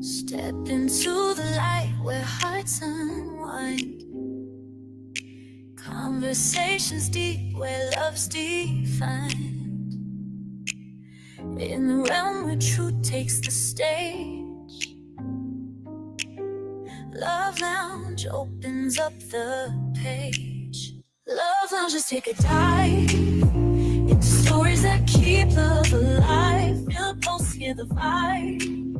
Step into the light where hearts unwind. Conversations deep where love's defined. In the realm where truth takes the stage, Love Lounge opens up the page. Love Lounge, just take a dive into stories that keep love alive. Feel the pulse, hear the vibe.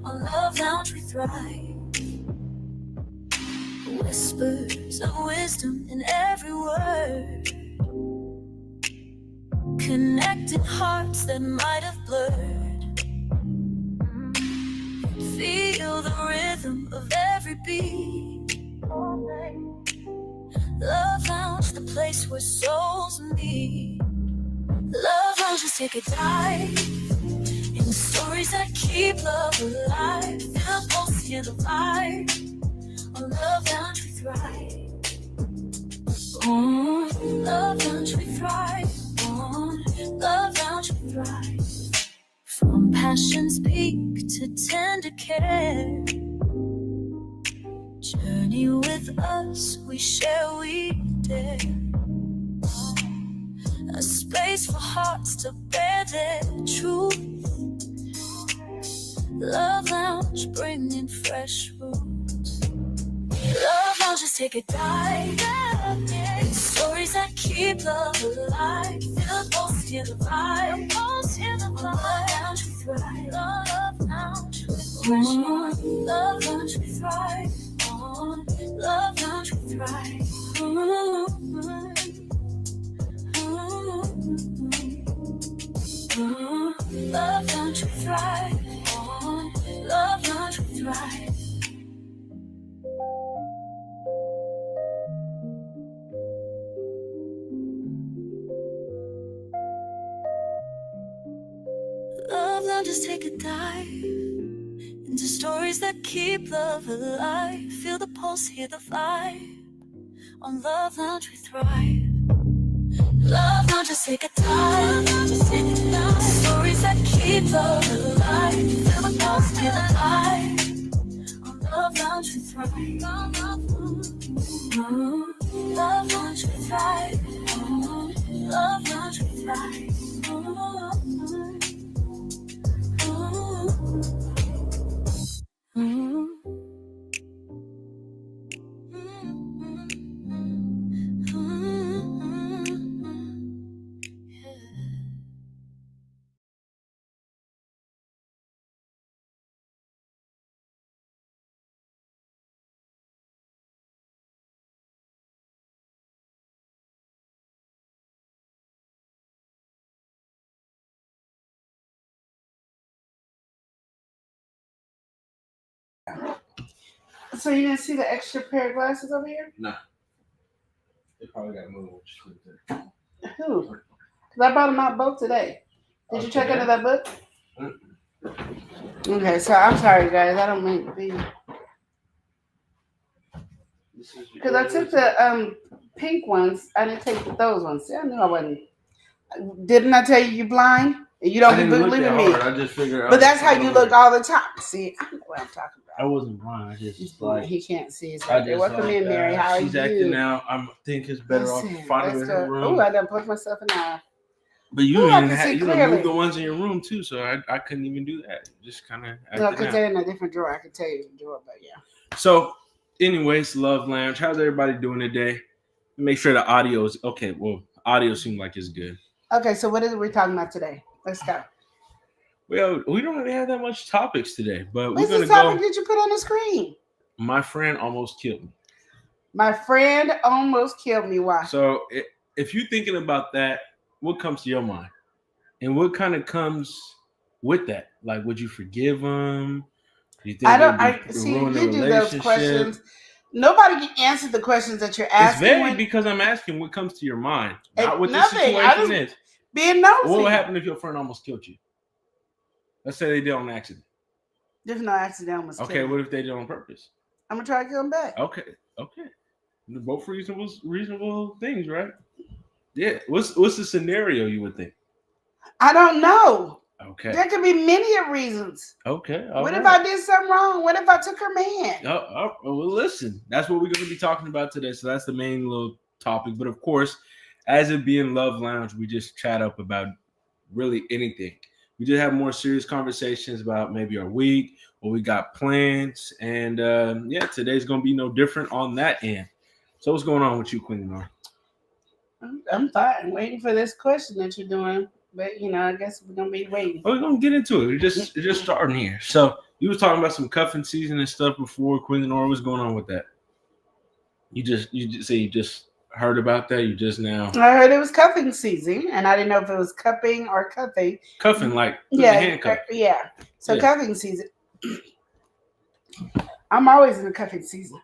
On Love Lounge we thrive. Whispers of wisdom in every word, connecting hearts that might have blurred. Feel the rhythm of every beat. Love Lounge, the place where souls meet. Love Lounge, just take a dive in the stories that keep love alive. Feel the pulse, hear the vibe. On Love Lounge we thrive. On Love Lounge we thrive. On Love Lounge we thrive. From passion's peak to tender care, journey with us, we share, we dare. A space for hearts to bear their truth. Love Lounge, bringing fresh roots. Love Lounge, just take a dive in stories that keep love alive. Feel the pulse, hear the vibe. Love Lounge, we thrive. Love Lounge, with fresh heart. Love Lounge, we thrive. On Love Lounge, we thrive. Love Lounge, we thrive. On Love Lounge, we thrive. Love Lounge, just take a dive into stories that keep love alive. Feel the pulse, hear the vibe. On Love Lounge we thrive. Love Lounge, just take a dive. Stories that keep love alive. Feel the pulse, hear the vibe. On Love Lounge we thrive. Love Lounge we thrive. Love Lounge we thrive. So you didn't see the extra pair of glasses over here? No. They probably got moved. Who? Because I brought them out both today. Did you check into that book? Okay, so I'm sorry, guys. I don't mean to be. Because I took the pink ones. I didn't take those ones. See, I knew I wasn't. Didn't I tell you blind? You don't believe in me. I just figured. But that's how you look all the time. See, I know what I'm talking about. I wasn't blind. I just like he can't see. It's right there. Welcome in, Mary. How are you? She's acting now. I think it's better off finding her room. Oh, I done put myself in the. But you removed the ones in your room too, so I couldn't even do that. Just kind of. No, because they're in a different drawer. I could tell you the drawer, but yeah. So, anyways, Love Lounge. How's everybody doing today? Make sure the audio is okay. Well, audio seems like it's good. Okay, so what is we talking about today? Let's go. Well, we don't really have that much topics today, but we're gonna go. What's the topic did you put on the screen? My friend almost killed me. My friend almost killed me. Why? So, if you're thinking about that, what comes to your mind, and what kind of comes with that? Like, would you forgive him? You think I see you do those questions. Nobody can answer the questions that you're asking. It's vague because I'm asking what comes to your mind, not what the situation is. Being nosy. What would happen if your friend almost killed you? Let's say they did on accident. There's no accident. Okay, what if they did on purpose? I'm gonna try to kill them back. Okay. Both reasonable things, right? Yeah. What's the scenario you would think? I don't know. Okay. There could be many reasons. Okay. What if I did something wrong? What if I took her man? Well, listen. That's what we're going to be talking about today. So that's the main little topic. But of course, as it being Love Lounge, we just chat up about really anything. We just have more serious conversations about maybe our week, what we got plans, and yeah, today's gonna be no different on that end. So what's going on with you, Queen Nora? I'm fine. Waiting for this question that you're doing, but I guess we're gonna be waiting. We're gonna get into it. We're just starting here. So you was talking about some cuffing season and stuff before, Queen Nora. What's going on with that? You just heard about that? You just now? I heard it was cuffing season, and I didn't know if it was cupping or cuffing. Cuffing, like handcuff. Yeah. So cuffing season. I'm always in the cuffing season.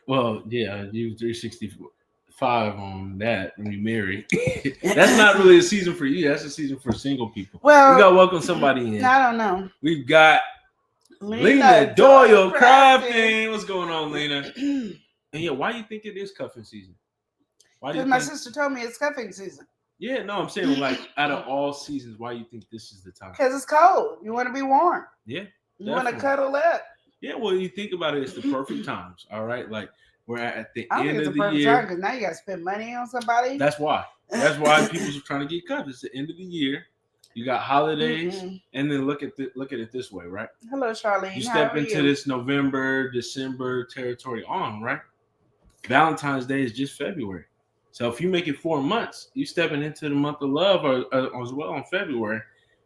Well, yeah, you 365 on that when you marry. That's not really a season for you. That's a season for single people. Well, we gotta welcome somebody in. I don't know. We've got Lena Doyle Crafting. What's going on, Lena? And yeah, why do you think it is cuffing season? Because my sister told me it's cuffing season. Yeah, no, I'm saying like out of all seasons, why do you think this is the time? Because it's cold. You want to be warm. Yeah. You want to cuddle up. Yeah, well, you think about it, it's the perfect times. All right, like we're at the end of the year. Because now you got to spend money on somebody. That's why. That's why people are trying to get cuffed. It's the end of the year. You got holidays, and then look at it this way, right? Hello, Charlene. You step into this November, December territory on, right? Valentine's Day is just February. So if you make it 4 months, you stepping into the month of love or as well on February,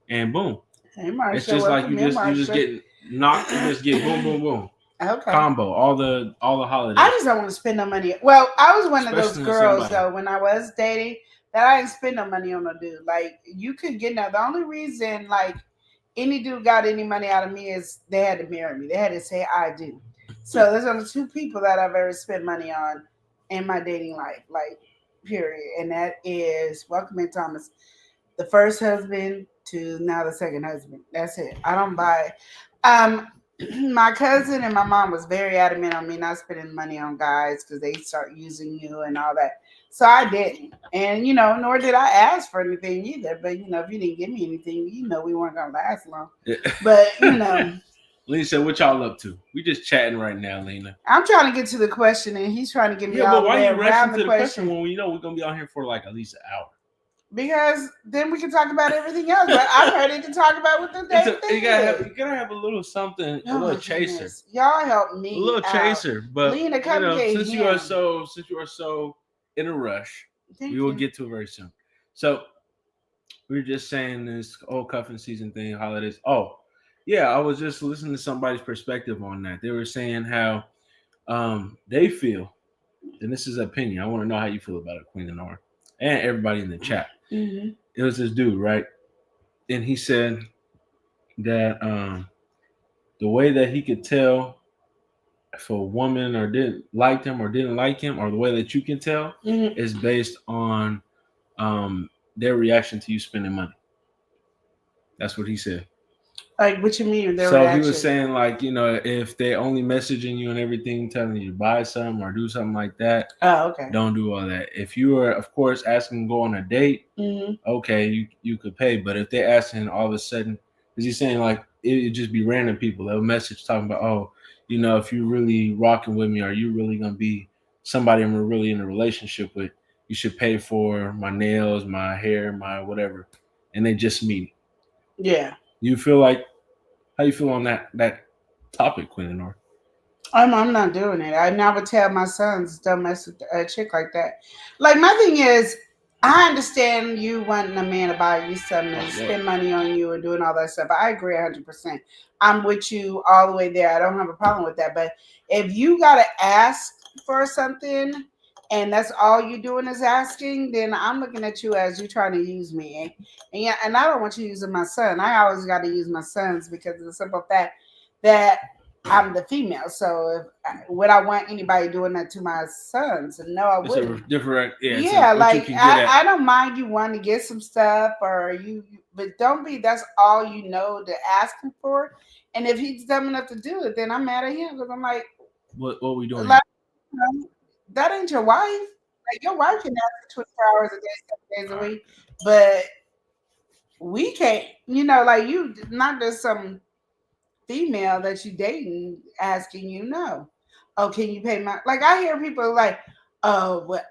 and boom. Hey, Marsha, it's just like you just get knocked, you just get boom, boom, boom. Okay. Combo, all the holidays. I just don't want to spend no money. Well, I was one of those girls though when I was dating that I didn't spend no money on no dude. Like you could get now. The only reason like any dude got any money out of me is they had to marry me. They had to say I do. So there's only 2 people that I've ever spent money on in my dating life. Like period. And that is Welcome in Thomas, the first husband to now the second husband. That's it. I don't buy. My cousin and my mom was very adamant on me not spending money on guys because they start using you and all that. So I didn't. And, nor did I ask for anything either. But, if you didn't give me anything, we weren't going to last long. Yeah. But, Lisa, what y'all up to? We just chatting right now, Lena. I'm trying to get to the question, and he's trying to get me all the way around the question when we know we're going to be on here for like at least an hour? Because then we can talk about everything else. But I'm ready to talk about what the day thing you gotta have a little something, a little chaser. Goodness. Y'all help me. A little chaser. But Lena, since you are so in a rush, we will get to it very soon. So we were just saying this whole cuffing season thing, holidays. Oh, yeah, I was just listening to somebody's perspective on that. They were saying how they feel, and this is an opinion. I want to know how you feel about it, Queen Nora, and everybody in the chat. Mm-hmm. It was this dude, right? And he said that the way that he could tell if a woman or didn't like him, or the way that you can tell is based on their reaction to you spending money. That's what he said. Like, what you mean? Their so reaction? He was saying, like, if they only messaging you and everything, telling you to buy something or do something like that, okay, don't do all that. If you are, of course, asking to go on a date, okay, you could pay. But if they're asking all of a sudden, because he's saying, like, it'd just be random people. They'll message talking about, oh, if you're really rocking with me, are you really going to be somebody I'm really in a relationship with? You should pay for my nails, my hair, my whatever. And they just meet. Yeah. You feel like, how you feel on that topic, Queen Nora? I'm not doing it. I never tell my sons don't mess with a chick like that. Like, my thing is, I understand you wanting a man to buy you something and spend money on you and doing all that stuff. I agree 100%. I'm with you all the way there. I don't have a problem with that. But if you got to ask for something and that's all you're doing is asking, then I'm looking at you as you trying to use me. And I don't want you using my son. I always got to use my sons because of the simple fact that I'm the female. So would I want anybody doing that to my sons? And no, I wouldn't. It's a different, yeah, like I don't mind you wanting to get some stuff but don't be, that's all to ask him for. And if he's dumb enough to do it, then I'm mad at him because I'm like, what we doing? Like, that ain't your wife. Like your wife can ask for 24 hours a day, 7 days a week, but we can't. Like you, not just some female that you dating asking you no. Oh, can you pay my? Like I hear people like, oh, what?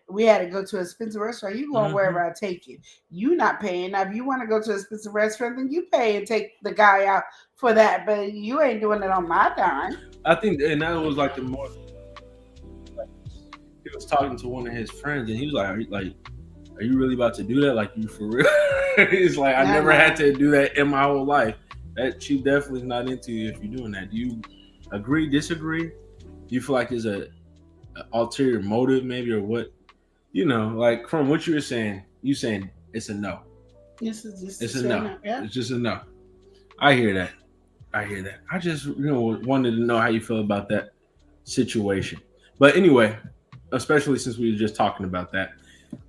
We had to go to an expensive restaurant. You going wherever I take you. You not paying. Now, if you want to go to an expensive restaurant, then you pay and take the guy out for that. But you ain't doing it on my dime. I think, and that was like the more. Like, he was talking to one of his friends, and he was like, are you really about to do that? Like, you for real? It's like, I never had to do that in my whole life. That she definitely is not into you if you're doing that. Do you agree, disagree? Do you feel like there's a ulterior motive maybe, or what? Like from what you were saying, it's a no. It's a no. Yeah. It's just a no. I hear that. I just wanted to know how you feel about that situation. But anyway, especially since we were just talking about that,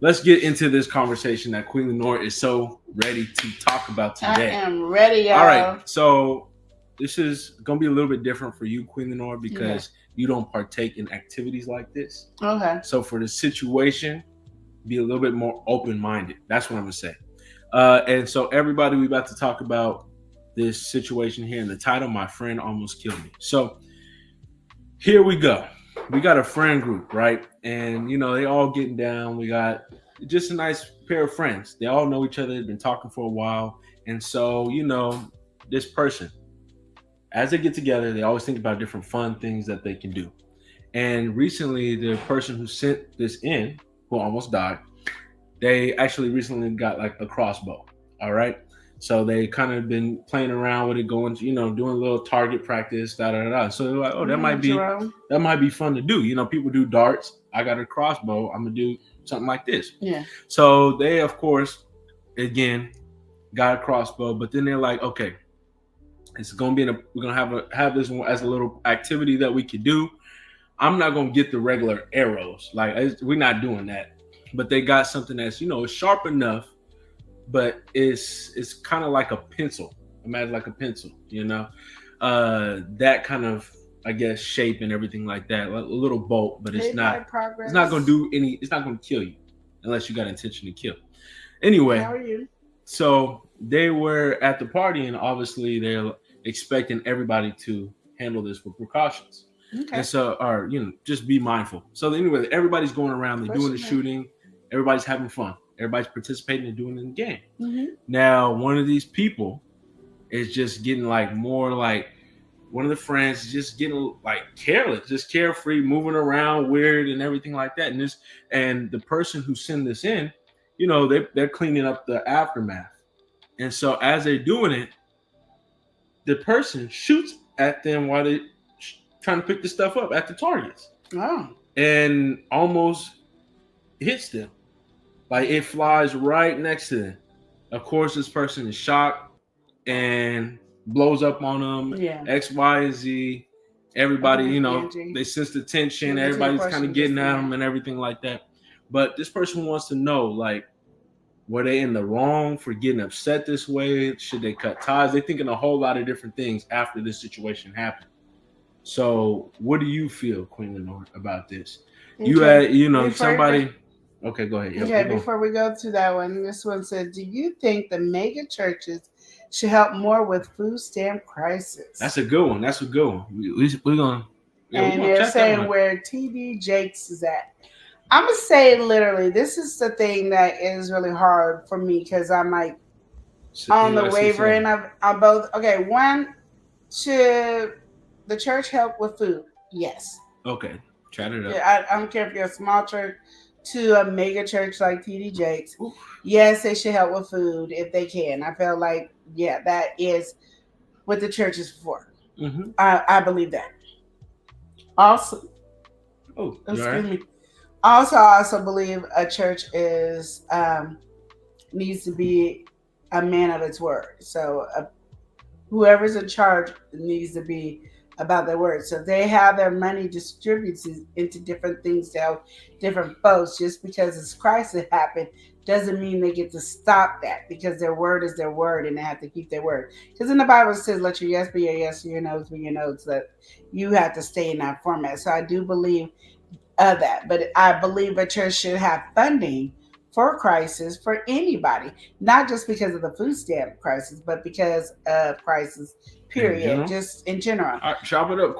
let's get into this conversation that Queen Lenore is so ready to talk about today. I am ready, y'all. All right, so this is gonna be a little bit different for you, Queen Lenore, because you don't partake in activities like this. Okay. So for the situation, be a little bit more open-minded. That's what I'm gonna say. And so everybody, we about to talk about this situation here in the title, My Friend Almost Killed Me. So here we go. We got a friend group, right? And they all getting down. We got just a nice pair of friends. They all know each other. They've been talking for a while. And so, this person, as they get together, they always think about different fun things that they can do. And recently, the person who sent this in, who almost died, they actually recently got like a crossbow. All right. So they kind of been playing around with it, going, doing a little target practice, So they're like, oh, that might be fun to do. People do darts. I got a crossbow. I'm gonna do something like this. Yeah. So they, of course, again, got a crossbow, but then they're like, okay, it's gonna be we're gonna have this one as a little activity that we could do. I'm not gonna get the regular arrows. Like we're not doing that. But they got something that's sharp enough, but it's kind of like a pencil. Imagine like a pencil, that kind of, I guess, shape and everything like that. Like a little bolt, but it's not going to do any. It's not going to kill you unless you got intention to kill. Anyway, how are you? So they were at the party, and obviously they're expecting everybody to handle this with precautions. Okay. And so, just be mindful. So anyway, everybody's going around. They're doing the shooting. Everybody's having fun. Everybody's participating and doing it in the game. Mm-hmm. Now, one of these people is just getting like more like one of the friends is just getting like careless, just carefree, moving around weird and everything like that. And the person who sent this in, they're cleaning up the aftermath. And so as they're doing it, the person shoots at them while they're trying to pick the stuff up at the targets. Oh. And almost hits them. Like it flies right next to them. Of course, this person is shocked and blows up on them. Yeah. X, Y, and Z. Everybody, they sense the tension. Everybody's kind of getting at them and everything like that. But this person wants to know, like, were they in the wrong for getting upset this way? Should they cut ties? They're thinking a whole lot of different things after this situation happened. So, what do you feel, Queen Lenore, about this? Okay. You had, somebody. Okay, go ahead. Okay, before we go to that one, this one said, do you think the mega churches should help more with food stamp crisis? That's a good one. We're going to. And they're saying where TD Jakes is at. I'm going to say literally, this is the thing that is really hard for me because I'm like on the wavering of both. Okay, one, should the church help with food? Yes. Okay, chat it up. Yeah, I don't care if you're a small church to a mega church like TD Jakes. Oof. Yes, they should help with food if they can. I feel like, that is what the church is for. Mm-hmm. I believe that. Also, excuse me. I also believe a church is needs to be a man of its word. So whoever's in charge needs to be about their word. So they have their money distributed into different things to help different folks. Just because it's crisis happened doesn't mean they get to stop that, because their word is their word and they have to keep their word. Because in the Bible it says, let your yes be your yes, your no's be your no's, that you have to stay in that format. So I do believe of that. But I believe a church should have funding for crisis for anybody, not just because of the food stamp crisis, but because of crisis, period, just in general. All right, chop it up.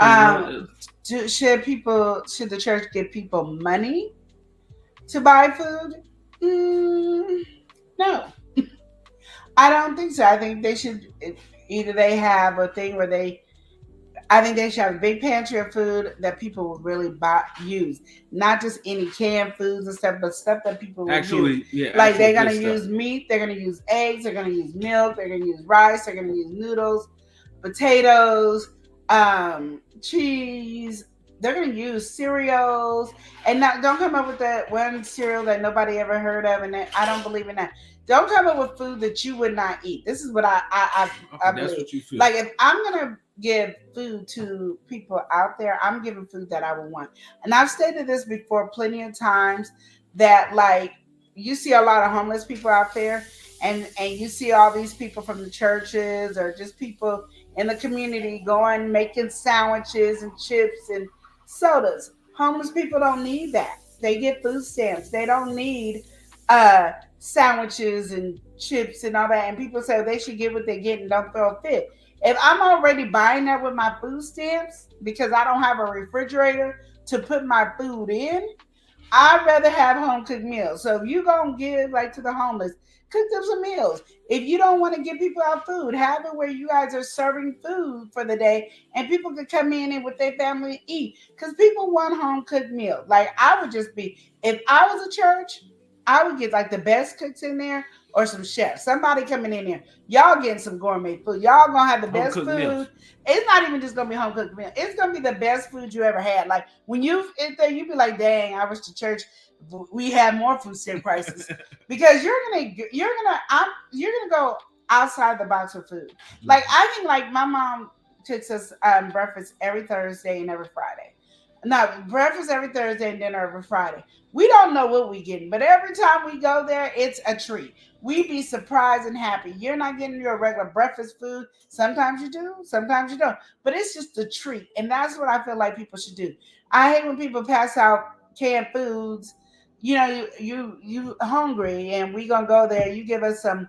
Should the church give people money to buy food? No. I don't think so. I think they should either they have a thing where I think they should have a big pantry of food that people will really use. Not just any canned foods and stuff, but stuff that people will use. Yeah, like they're going to use meat, they're going to use eggs, they're going to use milk, they're going to use rice, they're going to use noodles, potatoes, cheese. They're going to use cereals. And now, don't come up with that one cereal that nobody ever heard of. And I don't believe in that. Don't come up with food that you would not eat. This is what I believe. That's what you feel. Like if I'm going to give food to people out there, I'm giving food that I would want. And I've stated this before plenty of times that like you see a lot of homeless people out there and you see all these people from the churches or just people in the community going, making sandwiches and chips and sodas. Homeless people don't need that. They get food stamps. They don't need sandwiches and chips and all that. And people say they should get what they get and don't throw a fit. If I'm already buying that with my food stamps because I don't have a refrigerator to put my food in, I'd rather have home cooked meals. So if you're going to give like to the homeless, cook them some meals. If you don't want to give people out food, have it where you guys are serving food for the day and people could come in and with their family and eat. Because people want home cooked meals. Like I would just be, if I was a church, I would get like the best cooks in there or some chefs. Somebody coming in there. Y'all getting some gourmet food. Y'all gonna have the best food. Meals. It's not even just gonna be home cooked meal. It's gonna be the best food you ever had. Like when you in there, you be like, dang, I wish the church we had more food stamp prices. Because you're gonna go outside the box with food. Like I think like my mom cooks us breakfast every Thursday and every Friday. No, breakfast every Thursday and dinner every Friday. We don't know what we're getting, but every time we go there, it's a treat. We be surprised and happy. You're not getting your regular breakfast food. Sometimes you do, sometimes you don't. But it's just a treat. And that's what I feel like people should do. I hate when people pass out canned foods. You know, you hungry and we gonna go there. You give us some.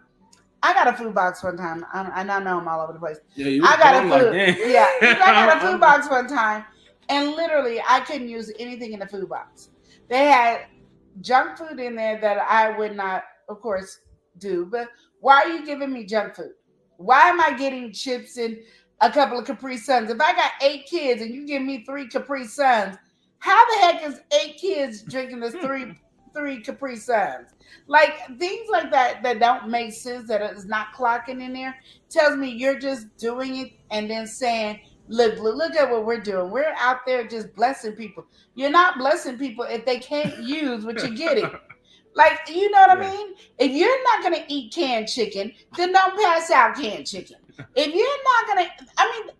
I got a food box one time. I know I'm all over the place. Yeah, I got a food. I got a food box one time. And literally, I couldn't use anything in the food box. They had junk food in there that I would not, of course, do. But why are you giving me junk food? Why am I getting chips and a couple of Capri Suns? If I got 8 kids and you give me 3 Capri Suns, how the heck is 8 kids drinking this three Capri Suns? Like things like that don't make sense, that is not clocking in there, tells me you're just doing it and then saying, Look at what we're doing. We're out there just blessing people. You're not blessing people if they can't use what you're getting. Like, you know what I mean? If you're not going to eat canned chicken, then don't pass out canned chicken. If you're not going to, I mean,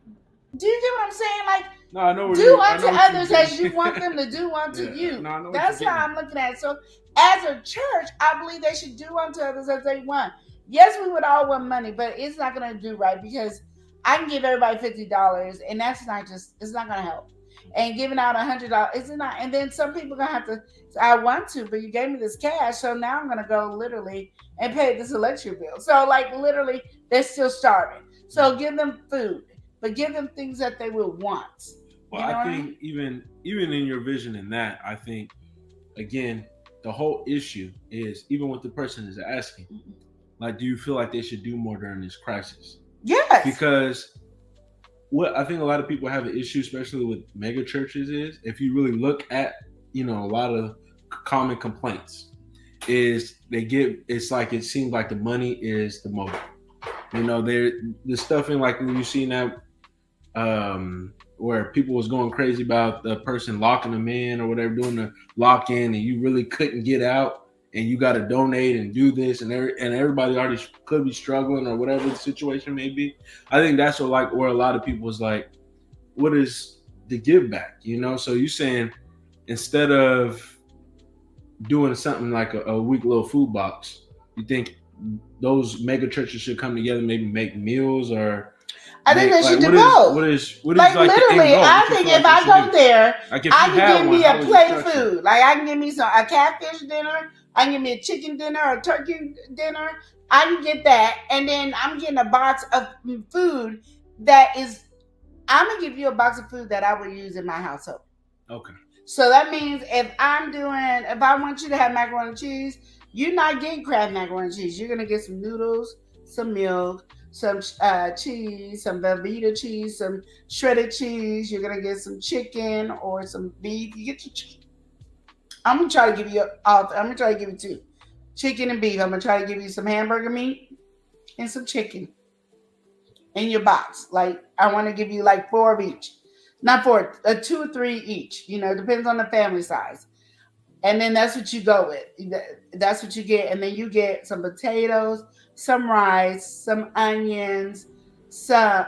do you get what I'm saying? Like, no, I know do unto others as you want them to do unto you. No, that's how I'm looking at it. So as a church, I believe they should do unto others as they want. Yes, we would all want money, but it's not going to do right because I can give everybody $50, and that's it's not going to help. And giving out $100, it's not. And then some people are going to have to, I want to, but you gave me this cash, so now I'm going to go literally and pay this electric bill. So, like, literally, they're still starving. So give them food, but give them things that they will want. Well, I think even in your vision in that, I think, again, the whole issue is, even what the person is asking, like, do you feel like they should do more during this crisis? Yes. Because what I think a lot of people have an issue, especially with mega churches, is if you really look at, a lot of common complaints is it's like it seems like the money is the motive. The stuff in like when you see that where people was going crazy about the person locking them in or whatever, doing the lock in, and you really couldn't get out. And you got to donate and do this, and everybody already could be struggling or whatever the situation may be. I think that's where a lot of people was like, what is the give back? So you saying instead of doing something like a week little food box, you think those mega churches should come together, maybe make meals or I think they should do both. What is like literally? I think if I go there, I can give me a plate of food. Like I can give me a catfish dinner. I can give me a chicken dinner or a turkey dinner. I can get that, and then I'm getting a box of food that is. I'm gonna give you a box of food that I would use in my household. Okay. So that means if I want you to have macaroni and cheese, you're not getting Kraft macaroni and cheese. You're gonna get some noodles, some milk, some cheese, some Velveeta cheese, some shredded cheese. You're gonna get some chicken or some beef. You get your chicken. I'm gonna try to give you two, chicken and beef. I'm gonna try to give you some hamburger meat and some chicken in your box. Like I want to give you like 4 of each. Not 4, 2 or 3 each. You know, depends on the family size. And then that's what you go with. That's what you get. And then you get some potatoes, some rice, some onions, some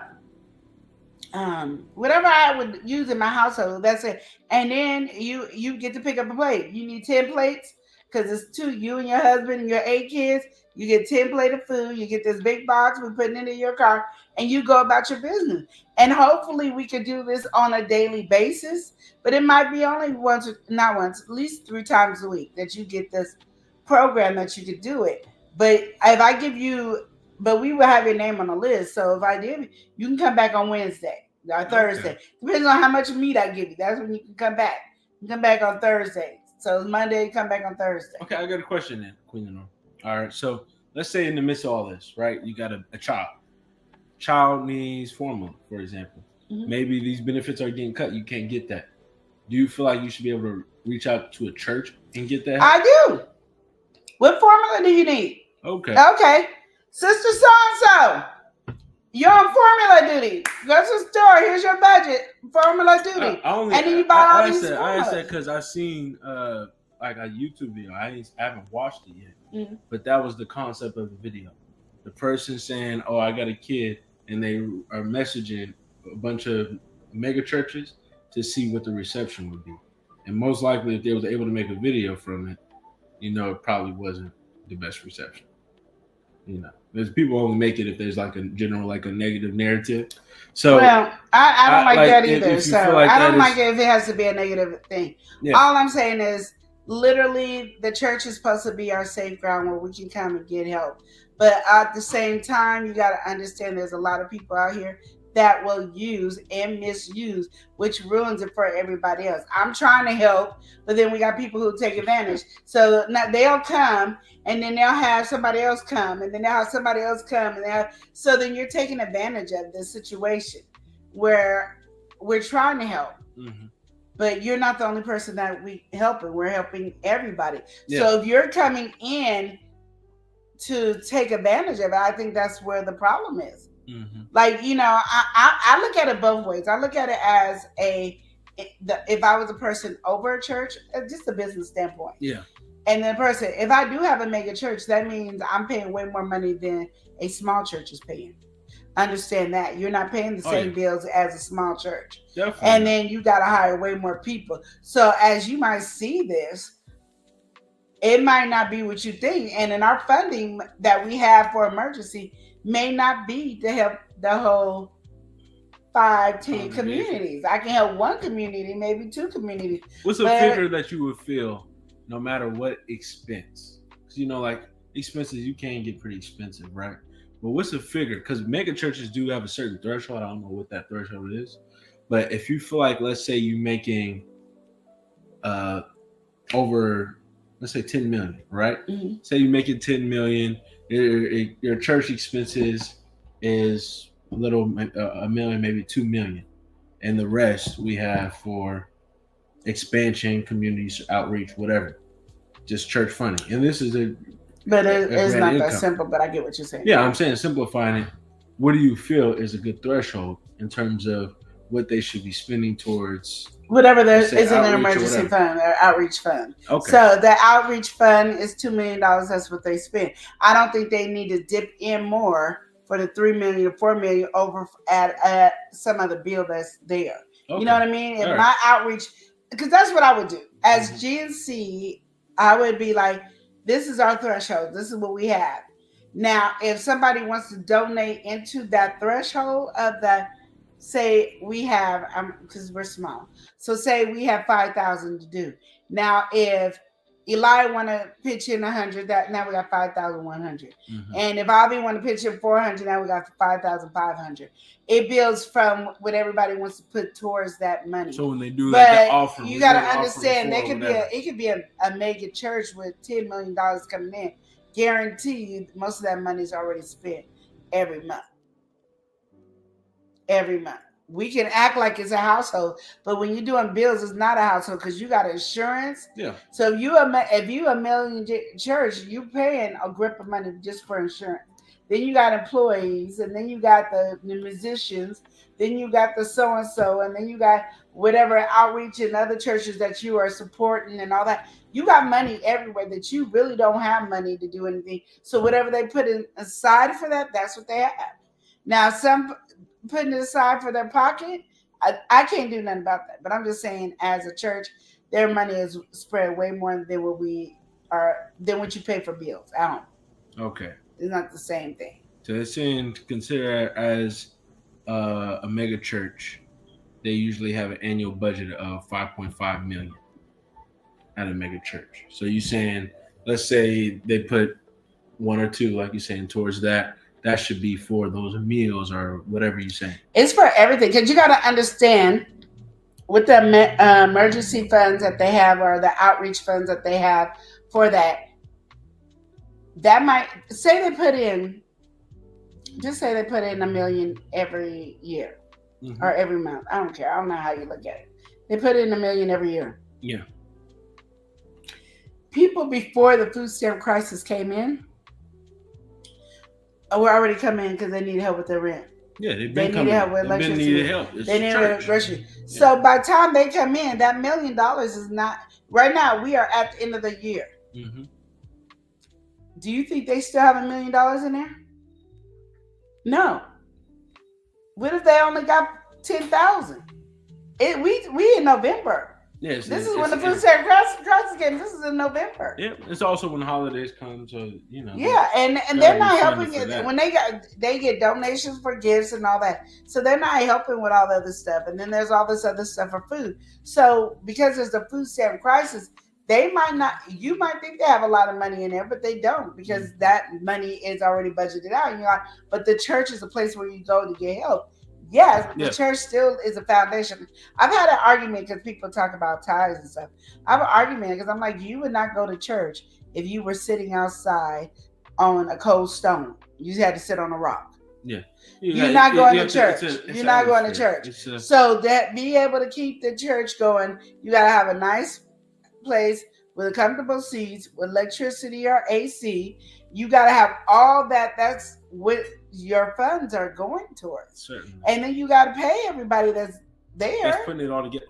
whatever I would use in my household. That's it. And then you get to pick up a plate. You need 10 plates because it's 2, you and your husband and your 8 kids. You get 10 plate of food. You get this big box. We're putting it in your car, and you go about your business. And hopefully we could do this on a daily basis, but it might be only at least 3 times a week that you get this program that you could do it. But if I give you, we will have your name on the list. So if I did, you can come back on Wednesday or Thursday. Okay. Depends on how much meat I give you. That's when you can come back. You come back on Thursday. So Monday, come back on Thursday. Okay, I got a question then, Queen Lenore. All right, so let's say in the midst of all this, right? You got a child. Child needs formula, for example. Mm-hmm. Maybe these benefits are getting cut. You can't get that. Do you feel like you should be able to reach out to a church and get that? I do. What formula do you need? Okay. Sister so-and-so, you're on formula duty. Go to the store. Here's your budget. Formula duty. And then you buy all these formulas. I asked that because I seen like a YouTube video. I haven't watched it yet. Mm-hmm. But that was the concept of the video. The person saying, "Oh, I got a kid," and they are messaging a bunch of mega churches to see what the reception would be. And most likely, if they was able to make a video from it, it probably wasn't the best reception. There's people only make it if there's like a general, like a negative narrative. So, well, I don't like that either. So I don't like it if it has to be a negative thing. Yeah. All I'm saying is, literally, the church is supposed to be our safe ground where we can come and get help. But at the same time, you got to understand there's a lot of people out here that will use and misuse, which ruins it for everybody else. I'm trying to help, but then we got people who take advantage. So now they'll come, and then they'll have somebody else come, and then they'll have somebody else come, so then you're taking advantage of this situation where we're trying to help. Mm-hmm. But you're not the only person that we helping. We're helping everybody. Yeah. So if you're coming in to take advantage of it, I think that's where the problem is. Mm-hmm. Like, I look at it both ways. I look at it as if I was a person over a church, just a business standpoint. Yeah. And the person, if I do have a mega church, that means I'm paying way more money than a small church is paying. Understand that you're not paying the same bills as a small church. Definitely. And then you got to hire way more people. So as you might see this, it might not be what you think. And in our funding that we have for emergency may not be to help the whole 5-10 communities. I can help one community, maybe 2 communities. What's a figure that you would feel no matter what expense? Because like expenses, you can get pretty expensive, right? But what's a figure? Because mega churches do have a certain threshold. I don't know what that threshold is. But if you feel like, let's say you're making over, let's say 10 million, right? Mm-hmm. Say you're making 10 million, your church expenses is a million, maybe 2 million. And the rest we have for expansion, communities, outreach, whatever. Just church funding. And this is But it's not that simple, but I get what you're saying. Yeah, I'm saying simplifying it. What do you feel is a good threshold in terms of what they should be spending towards whatever there is in their emergency fund, their outreach fund? Okay. So the outreach fund is $2 million. That's what they spend. I don't think they need to dip in more for the $3 million to $4 million over at some other bill that's there. Okay. You know what I mean? If my outreach, because that's what I would do as GNC, I would be like, this is our threshold. This is what we have. Now, if somebody wants to donate into that threshold of the, say we have, because we're small, so say we have 5,000 to do. Now, if Eli want to pitch in 100, that now we got 5,100. Mm-hmm. And if Avi want to pitch in 400, now we got 5,500. It builds from what everybody wants to put towards that money. So when they do that, the offer, you got to understand, there could be it could be a mega church with $10 million coming in. Guarantee you, most of that money is already spent every month. Every month. We can act like it's a household, but when you're doing bills, it's not a household because you got insurance. Yeah. So if you a million church, you paying a grip of money just for insurance. Then you got employees, and then you got the musicians, then you got the so and so, and then you got whatever outreach in other churches that you are supporting and all that. You got money everywhere that you really don't have money to do anything. So whatever they put aside for that, that's what they have. Now some putting it aside for their pocket, I can't do nothing about that. But I'm just saying, as a church, their money is spread way more than what you pay for bills. I don't. Okay. It's not the same thing. So they're saying to consider as a mega church, they usually have an annual budget of $5.5 million at a mega church. So you're saying, let's say they put one or two, like you're saying, towards that. That should be for those meals or whatever you're saying. It's for everything, because you got to understand with the emergency funds that they have or the outreach funds that they have for that. That might say they put in $1 million every year, mm-hmm. or every month. I don't care. I don't know how you look at it. They put in $1 million every year. Yeah. People before the food stamp crisis came in, were already coming in because they needed help with their rent. Yeah, they needed help with electricity. They needed grocery. Yeah. So by the time they come in, that $1 million is not. Right now, we are at the end of the year. Mm-hmm. Do you think they still have $1 million in there? No. What if they only got 10,000? We in November. Yes, this is when the food stamp crisis came. This is in November. Yeah, it's also when holidays come, so you know. Yeah, and they're not helping it when they get donations for gifts and all that. So they're not helping with all the other stuff. And then there's all this other stuff for food. So because there's the food stamp crisis, they might not. You might think they have a lot of money in there, but they don't because that money is already budgeted out. And you're like, but the church is a place where you go to get help. Yes, but the church still is a foundation. I've had an argument because people talk about tithes and stuff. I have an argument because I'm like, you would not go to church if you were sitting outside on a cold stone. You had to sit on a rock. Yeah. You're not going to church. You're not going to church. So that be able to keep the church going, you got to have a nice place with comfortable seats, with electricity or AC. You got to have all that. That's what your funds are going towards. Certainly. And then you got to pay everybody that's there. That's putting it all together.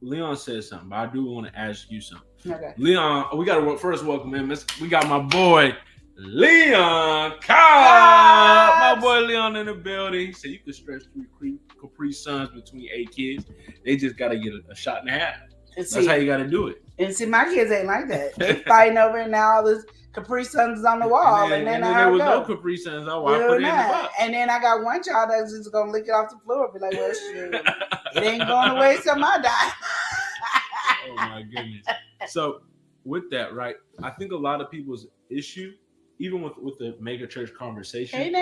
Leon said something, but I do want to ask you something. Okay. Leon, we got to first welcome him. We got my boy, Leon Cobb. My boy Leon in the building. So you can stretch 3 Capri Suns between 8 kids. They just got to get a shot and a half. That's how you got to do it. And see, my kids ain't like that. They fighting over it now. All this Capri Suns is on the wall, and then there was no Capri Suns. I put it in the box. And then I got one child that's just gonna lick it off the floor and be like, "Well, shoot, it ain't going to waste on my dime." Oh my goodness! So with that, right? I think a lot of people's issue, even with the mega church conversation,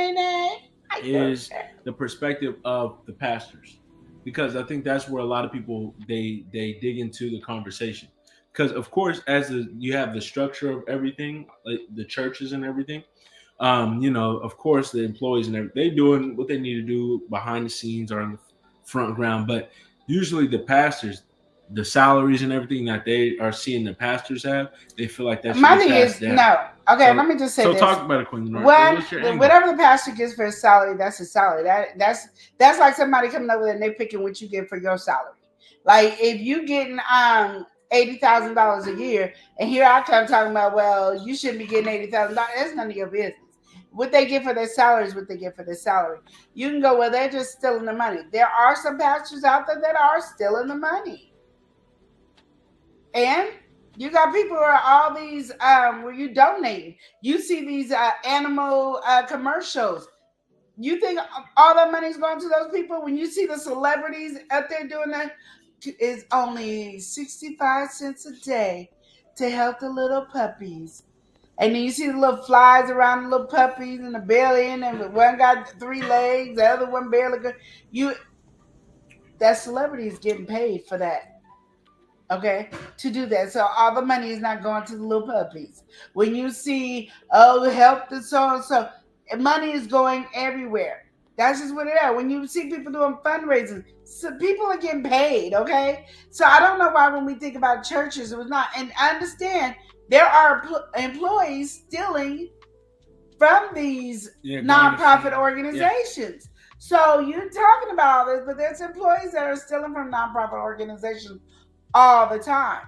is the perspective of the pastors, because I think that's where a lot of people they dig into the conversation. Because of course, you have the structure of everything, like the churches and everything, of course the employees and everything, they doing what they need to do behind the scenes or on the front ground. But usually the pastors, the salaries and everything that they are seeing the pastors have, they feel like that's my thing is down. No. Okay, let me just say this. So talk about it, Queen. Whatever the pastor gets for his salary, that's his salary. That's like somebody coming over there and they picking what you get for your salary. Like if you getting $80,000 a year, and here I come talking about, well, you shouldn't be getting $80,000. That's none of your business. What they get for their salary is what they get for their salary. You can go, well, they're just stealing the money. There are some pastors out there that are stealing the money. And You got people who are all these where you donate. You see these animal commercials. You think all that money is going to those people? When you see the celebrities out there doing that, it's only 65 cents a day to help the little puppies. And then you see the little flies around the little puppies and the belly, and one got 3 legs, the other one barely good. That celebrity is getting paid for that. Okay, to do that. So all the money is not going to the little puppies. When you see, help the so and so, money is going everywhere. That's just what it is. When you see people doing fundraising, so people are getting paid. Okay, so I don't know why when we think about churches, it was not. And I understand there are employees stealing from these nonprofit organizations. Yeah. So you're talking about all this, but there's employees that are stealing from nonprofit organizations all the time.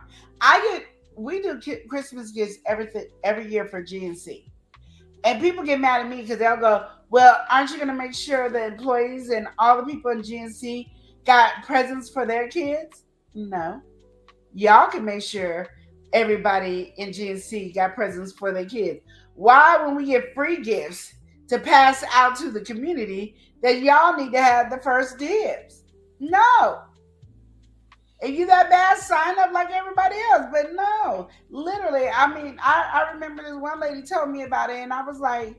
We do Christmas gifts every year for GNC, and people get mad at me because they'll go, well, aren't you going to make sure the employees and all the people in GNC got presents for their kids? No, y'all can make sure everybody in GNC got presents for their kids. Why, when we get free gifts to pass out to the community, that y'all need to have the first dibs? No. If you that bad, sign up like everybody else. But no, literally, I mean, I remember this one lady told me about it, and I was like,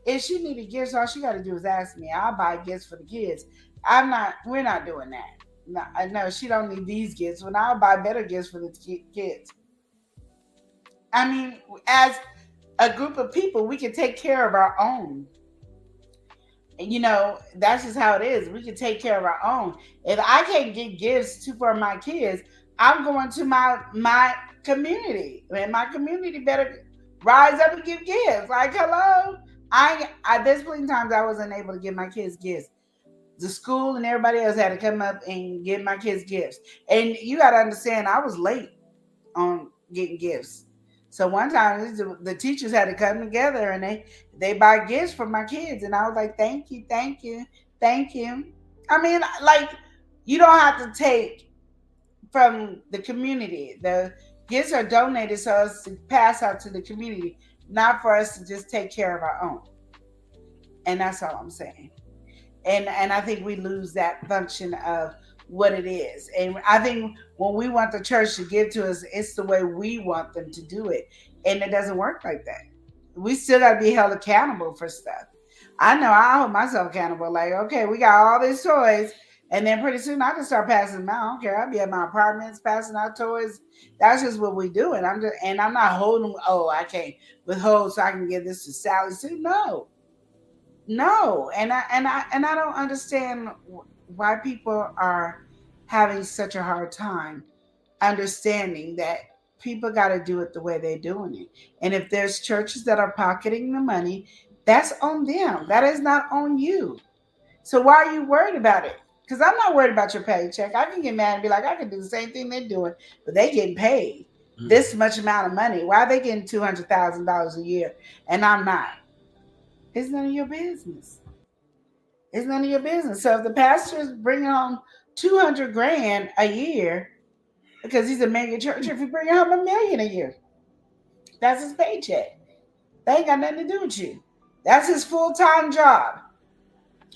if she needed gifts, all she got to do is ask me. I'll buy gifts for the kids. We're not doing that. No, she don't need these gifts. When I'll buy better gifts for the kids. I mean, as a group of people, we can take care of our own. You know, that's just how it is. We can take care of our own. If I can't get gifts for my kids, I'm going to my community. And my community better rise up and give gifts. Like, hello. There's plenty of times I wasn't able to give my kids gifts. The school and everybody else had to come up and give my kids gifts. And you got to understand, I was late on getting gifts. So one time the teachers had to come together and they buy gifts for my kids. And I was like, thank you. I mean, like, you don't have to take from the community. The gifts are donated so as to pass out to the community, not for us to just take care of our own. And that's all I'm saying. And I think we lose that function of what it is. And I think when we want the church to give to us, it's the way we want them to do it. And it doesn't work like that. We still got to be held accountable for stuff. I know I hold myself accountable. Like, okay, we got all these toys, and then pretty soon I can start passing them out. I don't care. I'll be at my apartments passing out toys. That's just what we do. And I'm not holding, I can't withhold so I can give this to Sally too. No. And I don't understand why people are having such a hard time understanding that people got to do it the way they're doing it. And if there's churches that are pocketing the money, that's on them. That is not on you. So why are you worried about it? Because I'm not worried about your paycheck. I can get mad and be like, I can do the same thing they're doing, but they getting paid this much amount of money. Why are they getting $200,000 a year and I'm not? It's none of your business. It's none of your business. So if the pastor is bringing home $200,000 a year because he's a mega church, if he bring home $1 million a year, that's his paycheck. They ain't got nothing to do with you. That's his full-time job.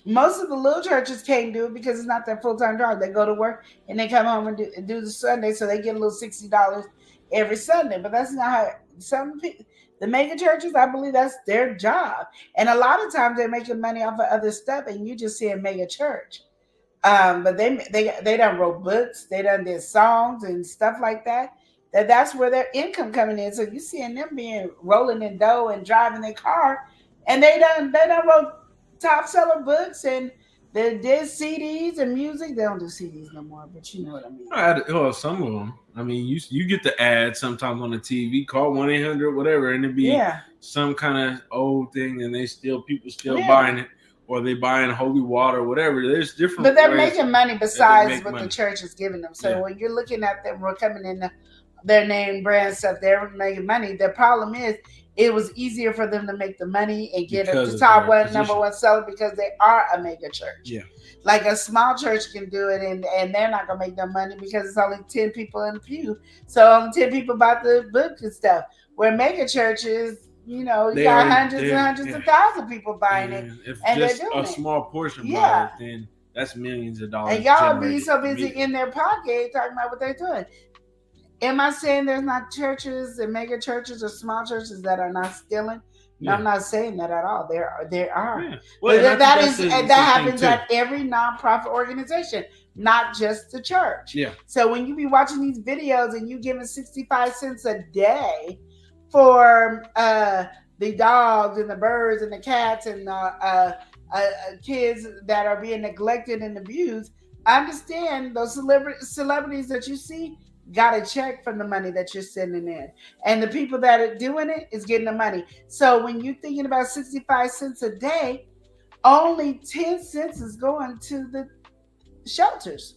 Most of the little churches can't do it because it's not their full-time job. They go to work and they come home and do the Sunday, so they get a little $60 every Sunday. But that's not how some people. The mega churches, I believe that's their job. And a lot of times they're making money off of other stuff, and you just see a mega church. But they done wrote books, they done did songs and stuff like that. That's where their income coming in. So you seeing them being rolling in dough and driving their car, and they done wrote top seller books and they did CDs and music. They don't do CDs no more, but you know what I mean. Well, some of them. I mean, you get the ads sometimes on the TV. Call 1-800 whatever, and it be some kind of old thing, and people still buying it, or they buying holy water, whatever. There's different. But they're making money besides what the church is giving them. So when you're looking at them, we're coming in their name brand stuff. They're making money. The problem is it was easier for them to make the money and get the top one, number one seller because they are a mega church. Yeah. Like a small church can do it and they're not going to make no money because it's only 10 people in the pew. So only 10 people bought the book and stuff. Where mega churches, you got hundreds and hundreds of thousands of people buying it. If and just they're doing a small portion buy it, then that's millions of dollars. And y'all be so busy in their pocket talking about what they're doing. Am I saying there's not churches and mega churches or small churches that are not stealing? No, I'm not saying that at all. There are. Yeah. Well, that happens at every nonprofit organization, not just the church. Yeah. So when you be watching these videos and you giving 65 cents a day for the dogs and the birds and the cats and kids that are being neglected and abused, I understand those celebrities that you see got a check from the money that you're sending in. And the people that are doing it is getting the money. So when you're thinking about 65 cents a day, only 10 cents is going to the shelters